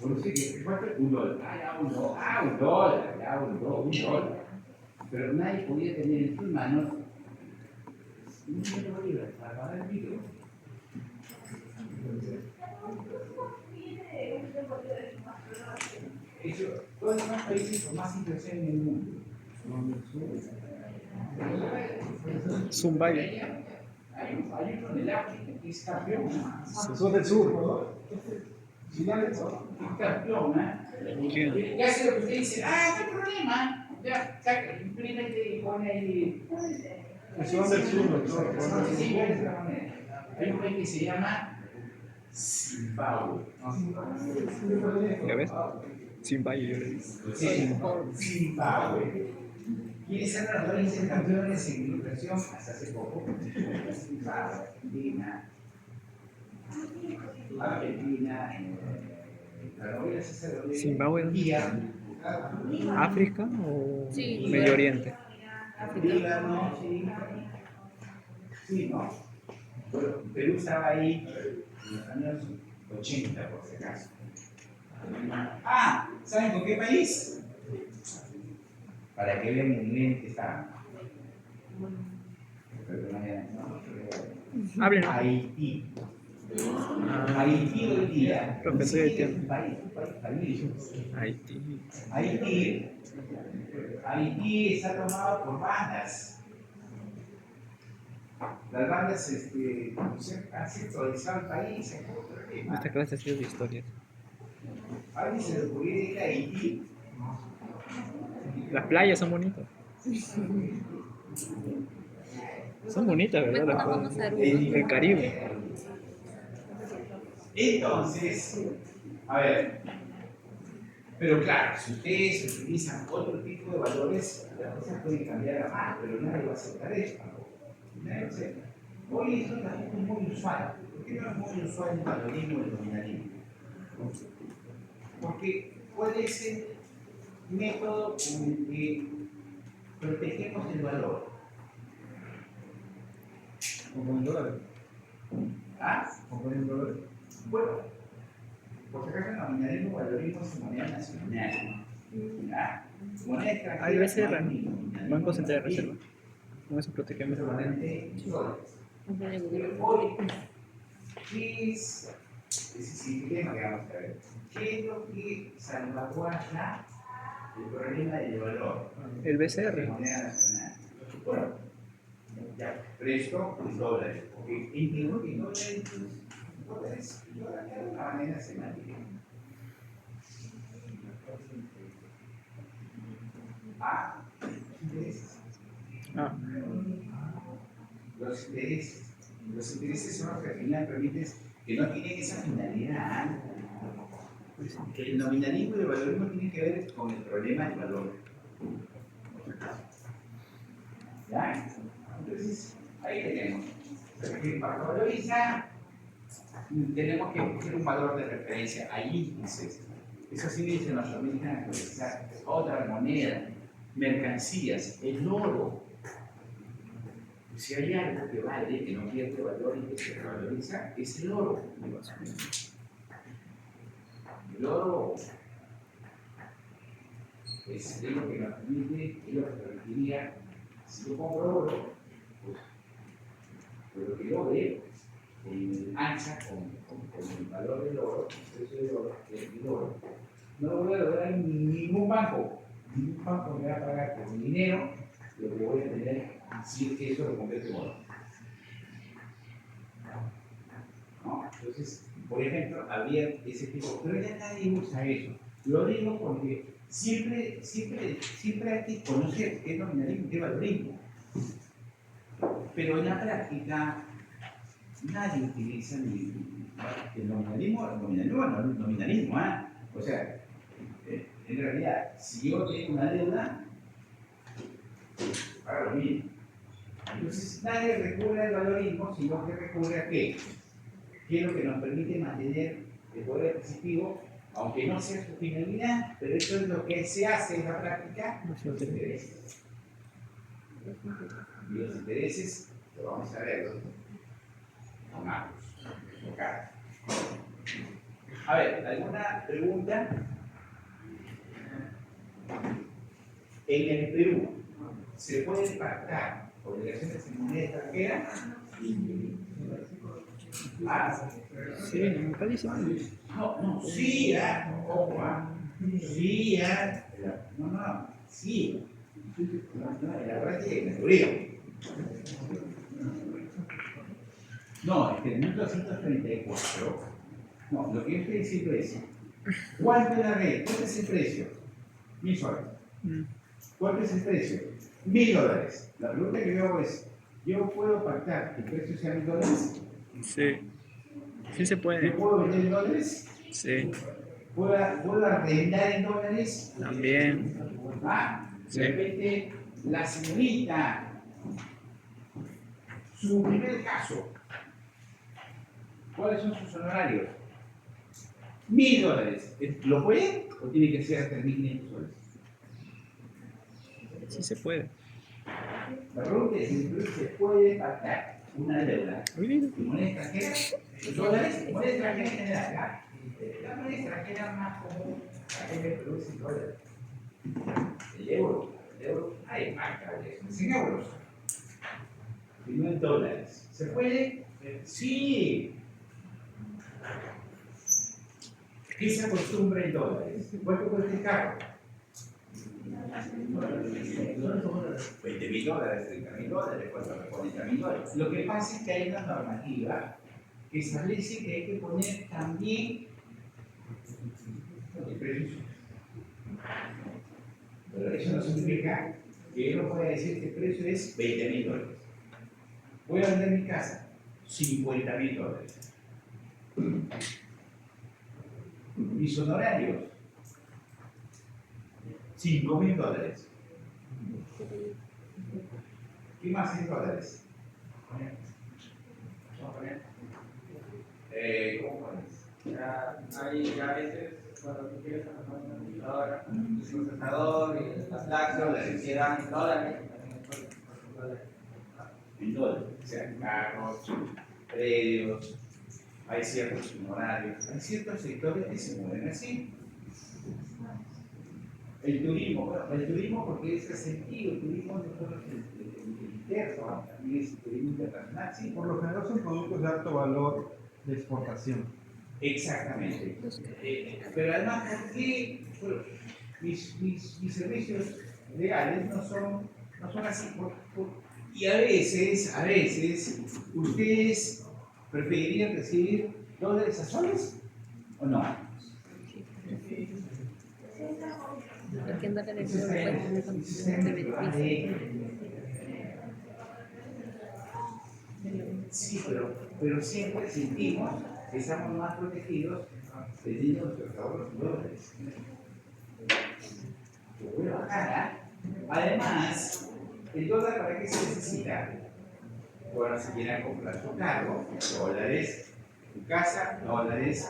[SPEAKER 1] Bueno, sí, que ¿cuánto? $1. Ya $1. Ya $1. Pero nadie podía tener en sus manos $1.000.000 para pagar el metro. Eso, todos los demás países con más inflación en el mundo.
[SPEAKER 2] Zumbayo.
[SPEAKER 1] Hay uno del África que es campeón.
[SPEAKER 4] Son del sur, ¿no?
[SPEAKER 1] Es campeón,
[SPEAKER 2] ¿Quién?
[SPEAKER 1] ¿Qué hace lo que usted dice? Ah, no hay problema. Ya, saca, imprime y pone ahí.
[SPEAKER 4] Son del sur, ¿no?
[SPEAKER 1] Sí, de esa manera. Hay un país que se llama Zimbabue.
[SPEAKER 2] ¿Ya ves? Zumbayo, yo le digo.
[SPEAKER 1] Sí, Zimbabue. ¿Quiénes eran los países campeones en inflación hasta hace poco? Zimbabue, Argentina, la novela César de
[SPEAKER 2] ¿Zimbabue?
[SPEAKER 1] Turquía,
[SPEAKER 2] ¿África o
[SPEAKER 3] Sí.
[SPEAKER 2] Medio Oriente?
[SPEAKER 1] Líbano, sí, no. Bueno, Perú estaba ahí en los años 80, por si acaso. Ah, ¿saben con qué país? Para que vean el nivel que está.
[SPEAKER 2] Hablen.
[SPEAKER 1] Haití. Haití hoy día.
[SPEAKER 2] Profesor
[SPEAKER 1] ni
[SPEAKER 2] de
[SPEAKER 1] siquiera es
[SPEAKER 2] tiempo.
[SPEAKER 1] un país, es un país falido.
[SPEAKER 2] Haití.
[SPEAKER 1] Haití está tomado por bandas. Las bandas han centralizado el país. Hay poco problema.
[SPEAKER 2] Esta clase ha sido de historia.
[SPEAKER 1] A alguien se le ocurrió ir a Haití.
[SPEAKER 2] Las playas son bonitas. Son bonitas, ¿verdad? Las
[SPEAKER 3] Vamos a
[SPEAKER 2] playas. El Caribe.
[SPEAKER 1] Entonces, a ver, pero claro, si ustedes utilizan otro tipo de valores, las cosas pueden cambiar a más, pero nadie va a aceptar esto. Nadie va a aceptar. Hoy esto tampoco es muy usual. ¿Por qué no es muy usual el valorismo y el nominalismo? Porque ¿cuál es el método con el que protegemos el valor?
[SPEAKER 4] ¿O con el dólar?
[SPEAKER 1] ¿Ah?
[SPEAKER 4] ¿O con el dólar?
[SPEAKER 1] Bueno, por si acaso el nominalismo valorismo es moneda nacional. ¿Ya? Moneda extranjera.
[SPEAKER 2] Hay BCR,
[SPEAKER 1] no hay
[SPEAKER 2] ¿no?
[SPEAKER 1] nominalismo
[SPEAKER 2] Banco Central de
[SPEAKER 1] valorismo.
[SPEAKER 2] Reserva. Con eso protegemos el valor.
[SPEAKER 1] Solamente soles.
[SPEAKER 3] Ajá, de gobierno.
[SPEAKER 1] Hoy, ¿qué es ese sistema que vamos a ver? ¿Qué es lo que salvaguarda el problema del valor?
[SPEAKER 2] El
[SPEAKER 1] De
[SPEAKER 2] BCR.
[SPEAKER 1] moneda nacional. Bueno, ya, presto en dólares. Porque entiendo que dólares es una manera semántica. Ah, intereses.
[SPEAKER 2] Ah,
[SPEAKER 1] Los intereses. Los intereses son los que al final permiten que no tienen esa finalidad. El nominalismo y el valorismo tienen que ver con el problema del valor. ¿Ya? Entonces, ahí tenemos. Para valorizar, tenemos que coger un valor de referencia. Hay índices. Esos índices nos permiten actualizar otra moneda, mercancías, el oro. Si hay algo que vale, que no pierde valor y que se revaloriza, es el oro. El oro es lo que nos permite, es lo que permitiría, si yo compro oro, pues lo que yo veo en alza con el valor del oro, el precio del oro, el oro, no lo voy a lograr en ningún banco. Ningún banco me va a pagar por mi dinero lo que voy a tener si es que eso lo convierte en oro. ¿No? Entonces, por ejemplo, había ese tipo, pero ya nadie usa eso. Lo digo porque siempre hay que conocer qué es nominalismo y qué es valorismo. Pero en la práctica, nadie utiliza ni el nominalismo, nominalismo, ¿ah? O sea, en realidad, si yo tengo una deuda, para lo mismo. Entonces, nadie recurre al valorismo, sino que recurre a qué? ¿Qué es lo que nos permite mantener el poder adquisitivo, aunque no sea su finalidad, pero eso es lo que se hace en la práctica, los intereses. Y los intereses, lo vamos a ver, con ambos, con cada. A ver, ¿alguna pregunta? En el Perú, ¿se puede pactar obligaciones en moneda extranjera? Ah,
[SPEAKER 2] sí, no, padrísimo.
[SPEAKER 1] no, sí, ojo, sí, no, sí. No, en la práctica es teoría. No, es que en 1234, no, lo que yo estoy diciendo es, ¿cuánto es la red? ¿Cuánto es el precio? 1000 soles. ¿Cuánto es el precio? $1000. La pregunta que yo hago es, ¿yo puedo pactar que el precio sea $1000?
[SPEAKER 2] Sí, sí se puede.
[SPEAKER 1] ¿Yo puedo vender en dólares?
[SPEAKER 2] Sí,
[SPEAKER 1] ¿Puedo arrendar en dólares?
[SPEAKER 2] también.
[SPEAKER 1] De repente, la señorita, su primer caso, ¿cuáles son sus honorarios? $1000. ¿Lo puede o tiene que ser hasta 1500 soles?
[SPEAKER 2] Sí se puede.
[SPEAKER 1] La pregunta es si se puede pactar una deuda en moneda extranjera, en dólares, moneda extranjera en general. La moneda extranjera más común aquí en el Perú es el dólar. El euro, hay marca de eso, es en euros. Y no en dólares. ¿Se puede? Sí. ¿Qué se acostumbra en dólares? ¿Cuánto cuesta el carro? $20,000, $30,000, $40,000. Lo que pasa es que hay una normativa que establece que hay que poner también el precio. Pero eso no significa que yo no pueda decir que el precio es $20,000. Voy a vender mi casa, $50,000. Mis honorarios, $5,000. ¿Qué más es dólares? ¿Cómo pones?
[SPEAKER 5] Ya, hay a veces cuando tú quieres trabajar en una computadora, el procesador y las placas le requieran dólares, también dólares.
[SPEAKER 1] En dólares, o sea, carros, predios, hay ciertos honorarios, hay ciertos sectores que se mueven así. El turismo, bueno, el turismo porque es sentido, el turismo no solo es el interno, también es el turismo internacional, sí.
[SPEAKER 4] Por lo general son productos de alto valor de exportación.
[SPEAKER 1] Exactamente. Pero además, ¿por qué bueno, mis servicios legales no son así? Y a veces, ¿ustedes preferirían recibir dólares a soles o no?
[SPEAKER 3] Porque en dólares
[SPEAKER 1] Eso
[SPEAKER 3] no
[SPEAKER 1] está
[SPEAKER 3] pueden tener condiciones de beneficio.
[SPEAKER 1] Sí, pero siempre sentimos que estamos más protegidos teniendo nuestros ahorros en dólares. Lo voy a bajar, ¿ah? Además, ¿el dólar para qué se necesita? Bueno, si quieren comprar su carro, dólares, tu casa, dólares.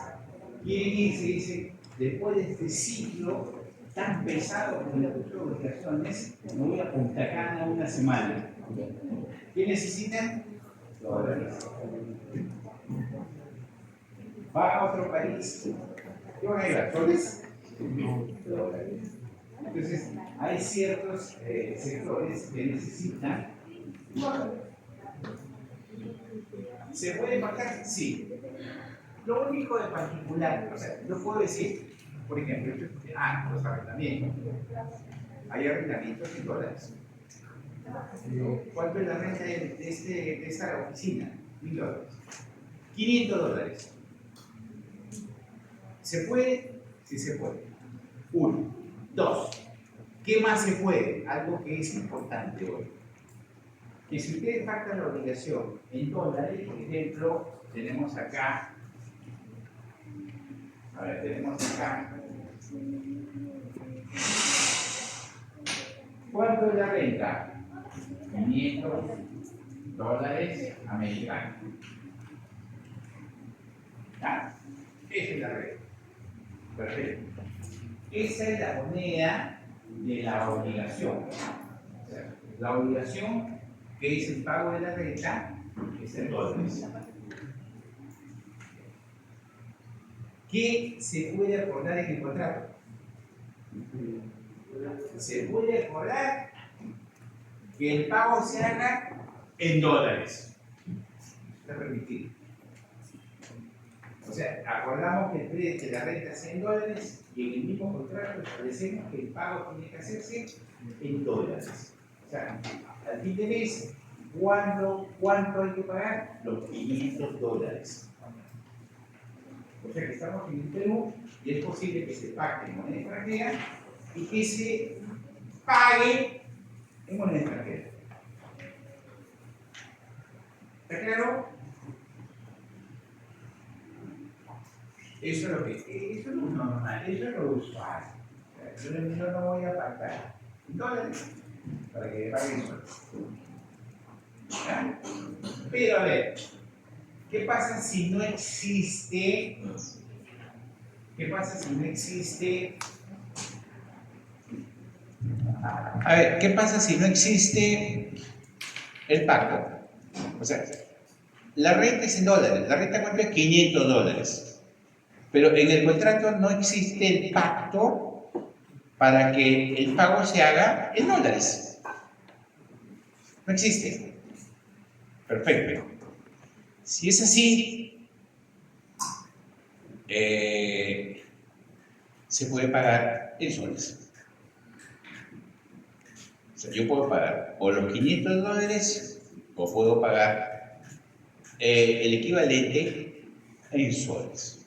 [SPEAKER 1] Quieren irse, dice, después de este ciclo tan pesado como el de obligaciones, me voy a Punta Cana una semana. ¿Qué necesitan? Dólares. Va a otro país. ¿Qué van a llevar? ¿Soles? Dólares. Entonces, hay ciertos sectores que necesitan dólares. ¿Se puede pagar? Sí. Lo único de particular, o sea, yo puedo decir, por ejemplo, los arrendamientos. Hay arrendamientos en dólares. ¿Cuánto es la renta de esta oficina? $1000. $500. ¿Se puede? Sí se puede. Uno. Dos. ¿Qué más se puede? Algo que es importante hoy. Que si ustedes pactan la obligación en dólares, por ejemplo, tenemos acá, ¿cuánto es la renta? $500 americanos. ¿Ah? Esa es la renta. Perfecto. Esa es la moneda de la obligación. O sea, la obligación, que es el pago de la renta, es en dólares. ¿Qué se puede acordar en el contrato? Se puede acordar que el pago se haga en dólares. Está permitido. O sea, acordamos que el precio de la renta sea en dólares y en el mismo contrato establecemos que el pago tiene que hacerse en dólares. O sea, al fin de mes, ¿cuánto hay que pagar? Los $500. O sea que estamos en el Perú y es posible que se pacte en moneda extranjera y que se pague en moneda extranjera. ¿Está claro? Eso es lo normal, eso es lo usual. Yo no voy a pactar dólares para que paguen soles. ¿Ya? Pero a ver, ¿qué pasa si no existe? ¿Qué pasa si no existe? A ver, ¿qué pasa si no existe el pacto? O sea, la renta es en dólares, la renta cuenta $500. Pero en el contrato no existe el pacto para que el pago se haga en dólares. No existe. Perfecto. Si es así, se puede pagar en soles. O sea, yo puedo pagar o los $500 o puedo pagar el equivalente en soles.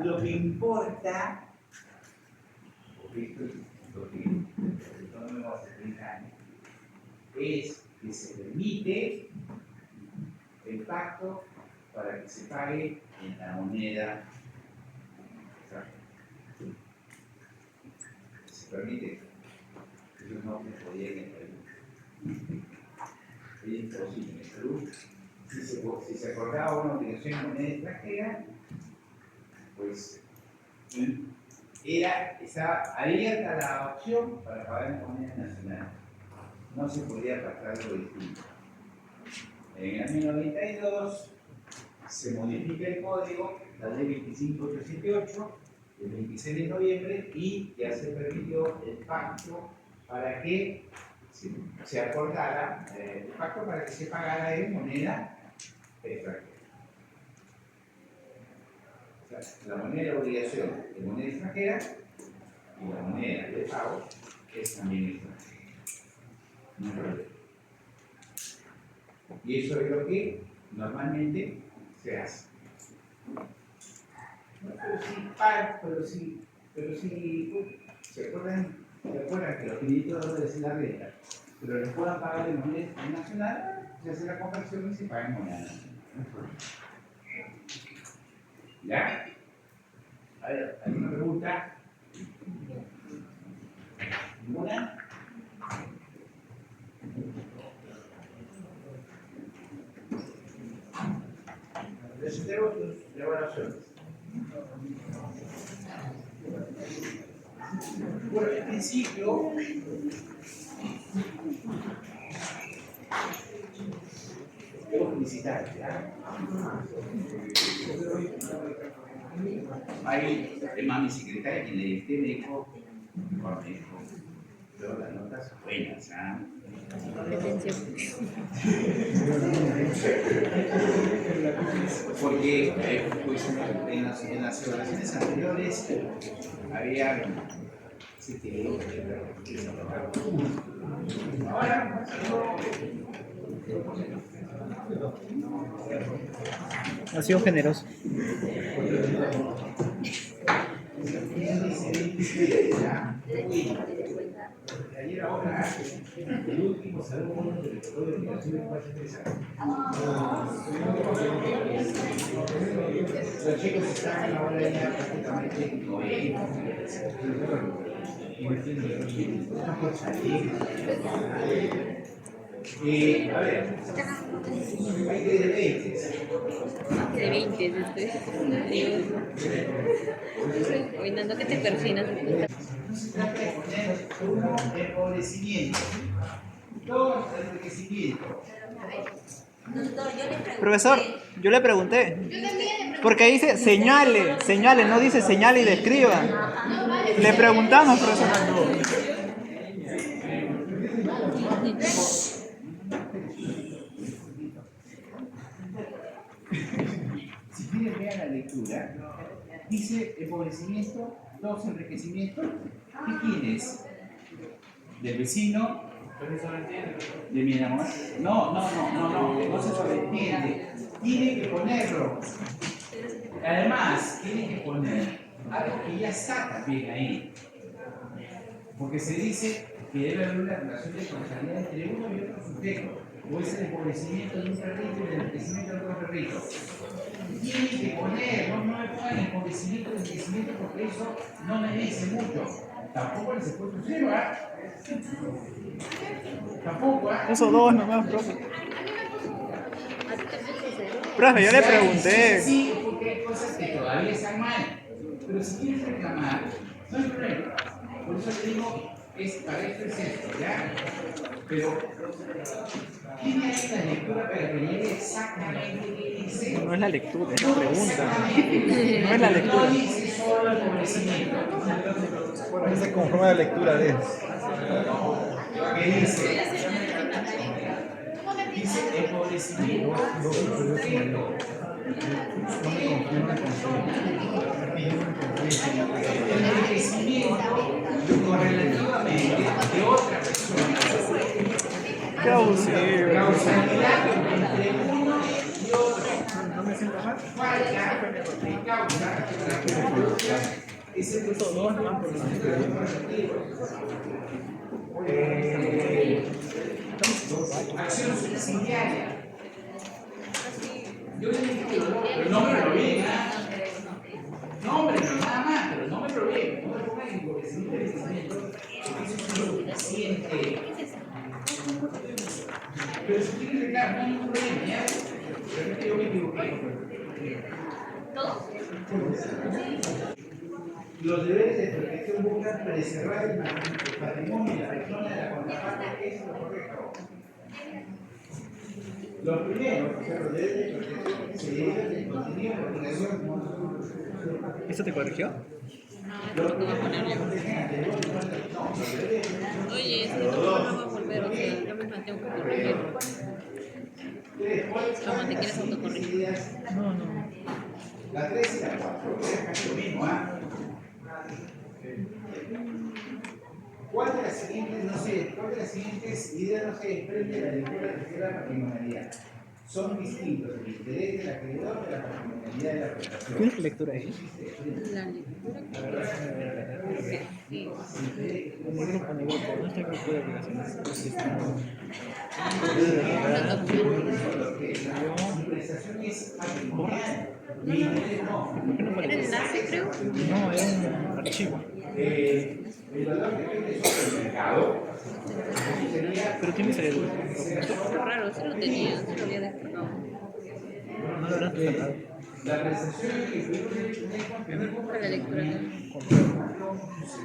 [SPEAKER 1] Lo que importa, porque esto es lo que no me vamos a explicar, es que se permite el pacto para que se pague en la moneda. Se permite. Ellos no se podían en el Perú. Es imposible en el Perú. Si se acordaba una obligación en moneda extranjera, pues estaba abierta la opción para pagar en moneda nacional. No se podía pactar algo distinto. En el año 92 se modifica el código, la ley 25378, el 26 de noviembre, y ya se permitió el pacto para que se acordara, el pacto para que se pagara en moneda extranjera. O sea, la moneda de obligación es moneda extranjera y la moneda de pago es también extranjera. No hay problema. Y eso es lo que normalmente se hace. Pero sí, ¿se acuerdan que los $500 es la renta? Pero les puedan pagar en moneda nacional, se hace la conversión y se paga en moneda nacional. ¿Ya? A ver, ¿alguna pregunta? ¿Ninguna? Les entrego sus evaluaciones. Bueno, en principio, debo felicitar, ¿ya? Ahí, además, mi secretaria, quien le dicté, me dijo, pero las notas buenas, ¿ah? Porque pues, en las evaluaciones anteriores había ahora
[SPEAKER 2] Ha sido generoso.
[SPEAKER 1] ayer ahora, el último salón del Código de Migración más interesante. Los chicos están ahora ya prácticamente 90. Están por salir. A ver, hay que de 20.
[SPEAKER 3] De 20, después. Cuidando que te persinas.
[SPEAKER 1] Se trata de poner uno, empobrecimiento, dos, enriquecimiento.
[SPEAKER 2] Profesor, yo le pregunté. Porque dice señale, señale, no dice señale y describa. Le preguntamos, profesor.
[SPEAKER 1] Si quieren vean la lectura, dice empobrecimiento, dos, enriquecimiento. ¿De quién es? ¿Del vecino? ¿De mi enamorado? No se sobreentiende. Tiene que ponerlo. Además, tiene que poner algo que ya está también ahí. Porque se dice que debe haber una relación de causalidad entre uno y otro sujeto. O es el empobrecimiento de un perrito y el enriquecimiento de otro perrito. Tienen que poner, no me pongan empobrecimiento y enriquecimiento porque eso no me dice mucho. Tampoco les he puesto cero, ¿ah? Tampoco, ¿ah?
[SPEAKER 2] Puso dos nomás, profe. Profe, yo le pregunté.
[SPEAKER 1] Sí, porque hay cosas que todavía están mal. Pero si quieres reclamar, no hay problema. Por eso te digo, para esto es esto, ¿ya? Pero tiene ahí la lectura para que llegue exactamente qué dice.
[SPEAKER 2] No es la lectura, es la pregunta. No es la lectura.
[SPEAKER 1] No dice solo el conocimiento.
[SPEAKER 4] Bueno, ahí se conforma la lectura de él.
[SPEAKER 1] ¿Qué dice? Dice empobrecimiento. El enriquecimiento correlativamente de otra persona.
[SPEAKER 2] Qué abusivo.
[SPEAKER 1] Causalidad entre uno y otro. Falta de causa la que produzca ese enriquecimiento. Acción subsidiaria. Yo le dije que pero no me lo bien, ¿ah? No, hombre, no, nada más, pero no me lo bien. No me pongan en empobrecimiento de crecimiento, porque eso es suficiente. Pero si quieres reclamar, no hay ningún problema, ¿ya? Realmente yo me equivoqué.
[SPEAKER 5] Los deberes de protección buscan preservar el patrimonio y la persona de la contraparte, eso es lo correcto. Los primeros, o sea, los deberes de protección se derivan del contenido de la obligación.
[SPEAKER 2] ¿Esto te corrigió?
[SPEAKER 3] No, esto es lo que voy a poner yo. Oye, si no va a volver, o sea, yo misma tengo que corregir. ¿Cómo te quieres autocorregir?
[SPEAKER 2] No.
[SPEAKER 5] La 3 y la 4, es casi lo mismo, ¿ah? ¿Cuál de las siguientes ideas no se desprende de la lectura de la patrimonialidad? Son distintos el interés del acreedor de la patrimonialidad de la prestación.
[SPEAKER 2] ¿Tienes lectura ahí?
[SPEAKER 3] La lectura que sí.
[SPEAKER 2] ¿Cómo lo pone grupo? No está el grupo de obligaciones. Pues sí, está.
[SPEAKER 5] La prestación es patrimonial. Mi interés no.
[SPEAKER 3] Era el enlace, creo.
[SPEAKER 2] No, era un archivo.
[SPEAKER 5] El valor depende sobre el mercado.
[SPEAKER 2] Pero tienes el documento.
[SPEAKER 3] Qué raro, sí lo tenía, sí lo había descargado.
[SPEAKER 2] No lo habrás descargado.
[SPEAKER 5] La prestación es que
[SPEAKER 3] Busca la lectura acá. Sí,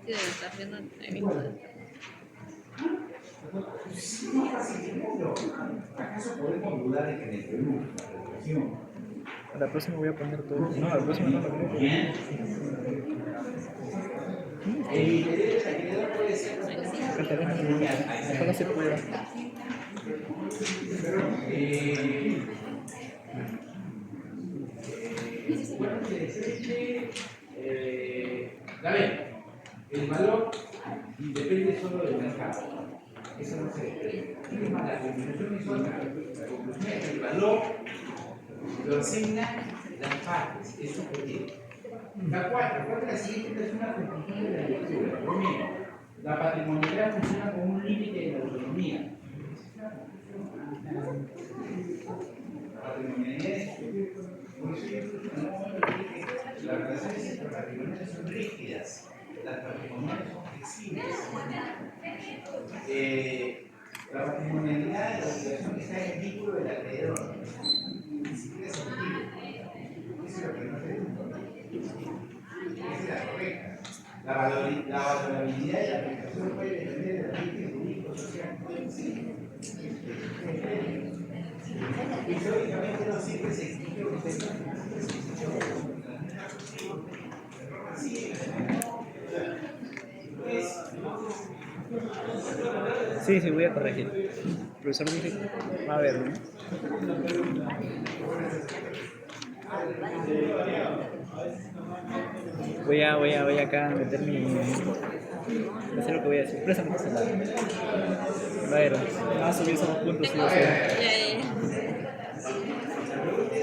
[SPEAKER 3] debe estar viendo ahí mismo.
[SPEAKER 5] ¿Acaso podemos dudar de que en el Perú la prestación?
[SPEAKER 2] A la próxima voy a poner todo. No, a la próxima no lo creo.
[SPEAKER 5] Bien. El interés del acreedor puede ser
[SPEAKER 2] Ojalá se pueda.
[SPEAKER 5] David, el valor depende solo del mercado. Eso no se desprende. La conclusión es otra. La conclusión es que el valor lo asignan las partes, es subjetivo. La 4, ¿cuál de las siguientes es una conclusión de la lectura? Primero, la patrimonialidad funciona como un límite de la autonomía. La patrimonialidad es, por eso yo incluso no dije que las relaciones entre patrimoniales son rígidas, las patrimoniales son flexibles. La patrimonialidad de la obligación está en el vínculo del acreedor. Ni siquiera es objetivo. Eso es lo que no se dice. Esa es la correcta. La valorabilidad de la prestación puede depender de los límites jurídicos sociales. Históricamente no siempre se exigió que se
[SPEAKER 2] Sí, voy a corregir. El profesor dice que va a ver, ¿no? Voy acá a meter mi... Voy a hacer lo que voy a decir. Préstame tu celular. A ver, va a subir esos puntos. Sí,
[SPEAKER 3] Ya.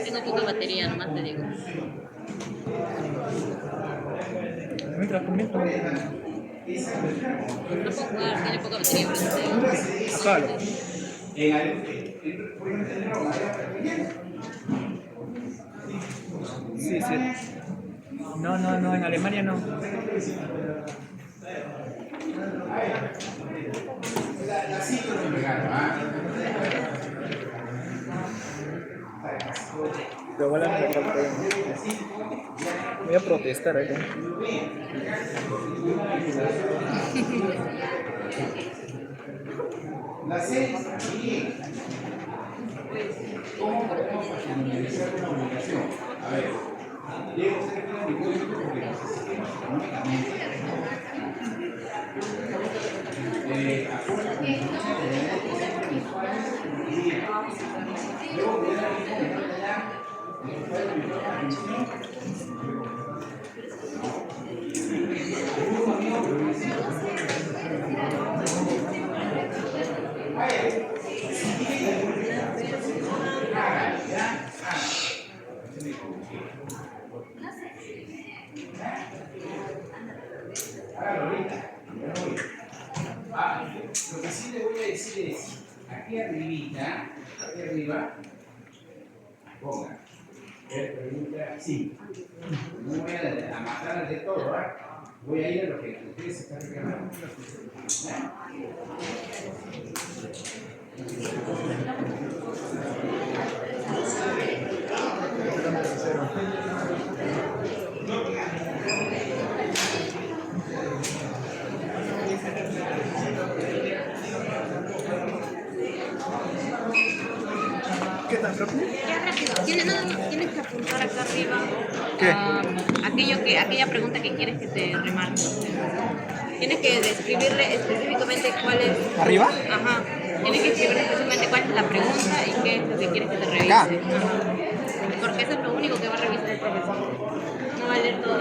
[SPEAKER 3] Tengo poca batería, nomás te digo.
[SPEAKER 2] Mientras comienzo.
[SPEAKER 3] No puedo jugar, tiene poca batería.
[SPEAKER 2] Apágalo. Sí. No, en Alemania no. Pero voy a protestar acá.
[SPEAKER 5] La 6, ¿cómo podemos patrimonializar una obligación? A ver, debo ser un impuesto porque nos asistimos económicamente. Luego voy a dar lo que sí le voy a decir es, aquí arriba, ponga, pregunta, sí, no voy a matar de todo, voy a ir a lo que ustedes están reclamando.
[SPEAKER 2] ¿Qué tan rápido?
[SPEAKER 3] Ya rápido. Tienes que apuntar acá arriba
[SPEAKER 2] ¿Qué?
[SPEAKER 3] aquella pregunta que quieres que te remarque. Tienes que describirle específicamente cuál es.
[SPEAKER 2] ¿Arriba?
[SPEAKER 3] Ajá. Tienes que escribirle específicamente cuál es la pregunta y qué es lo que quieres que te revise.
[SPEAKER 2] Acá.
[SPEAKER 3] Ajá. Porque eso es lo único que va a revisar el profesor. No va a leer todo.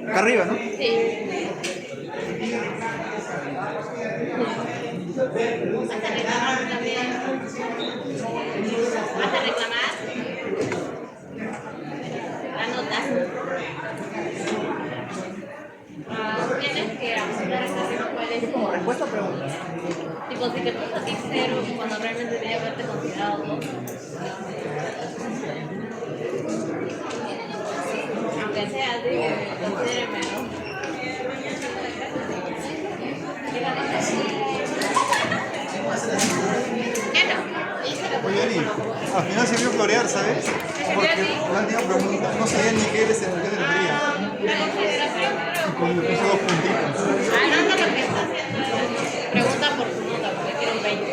[SPEAKER 2] Acá arriba, ¿no?
[SPEAKER 3] Sí. ¿Vas a reclamar también? ¿Vas a reclamar? La nota. Tienes que apuntar acá arriba cuál es.
[SPEAKER 2] Como respuesta a preguntas.
[SPEAKER 3] Tipo, si te puso a ti 0 cuando realmente debería haberte considerado 2. Aunque sea así, considéreme, ¿no? ¿Qué no?
[SPEAKER 6] Oye, Ari, al final se vio florear, ¿sabes? Porque la última pregunta no sabía ni qué eres en qué te refería.
[SPEAKER 3] La consideración,
[SPEAKER 6] Y como le puse 2 puntitos.
[SPEAKER 3] no, lo que está haciendo es pregunta por su nota, porque quiero un 20.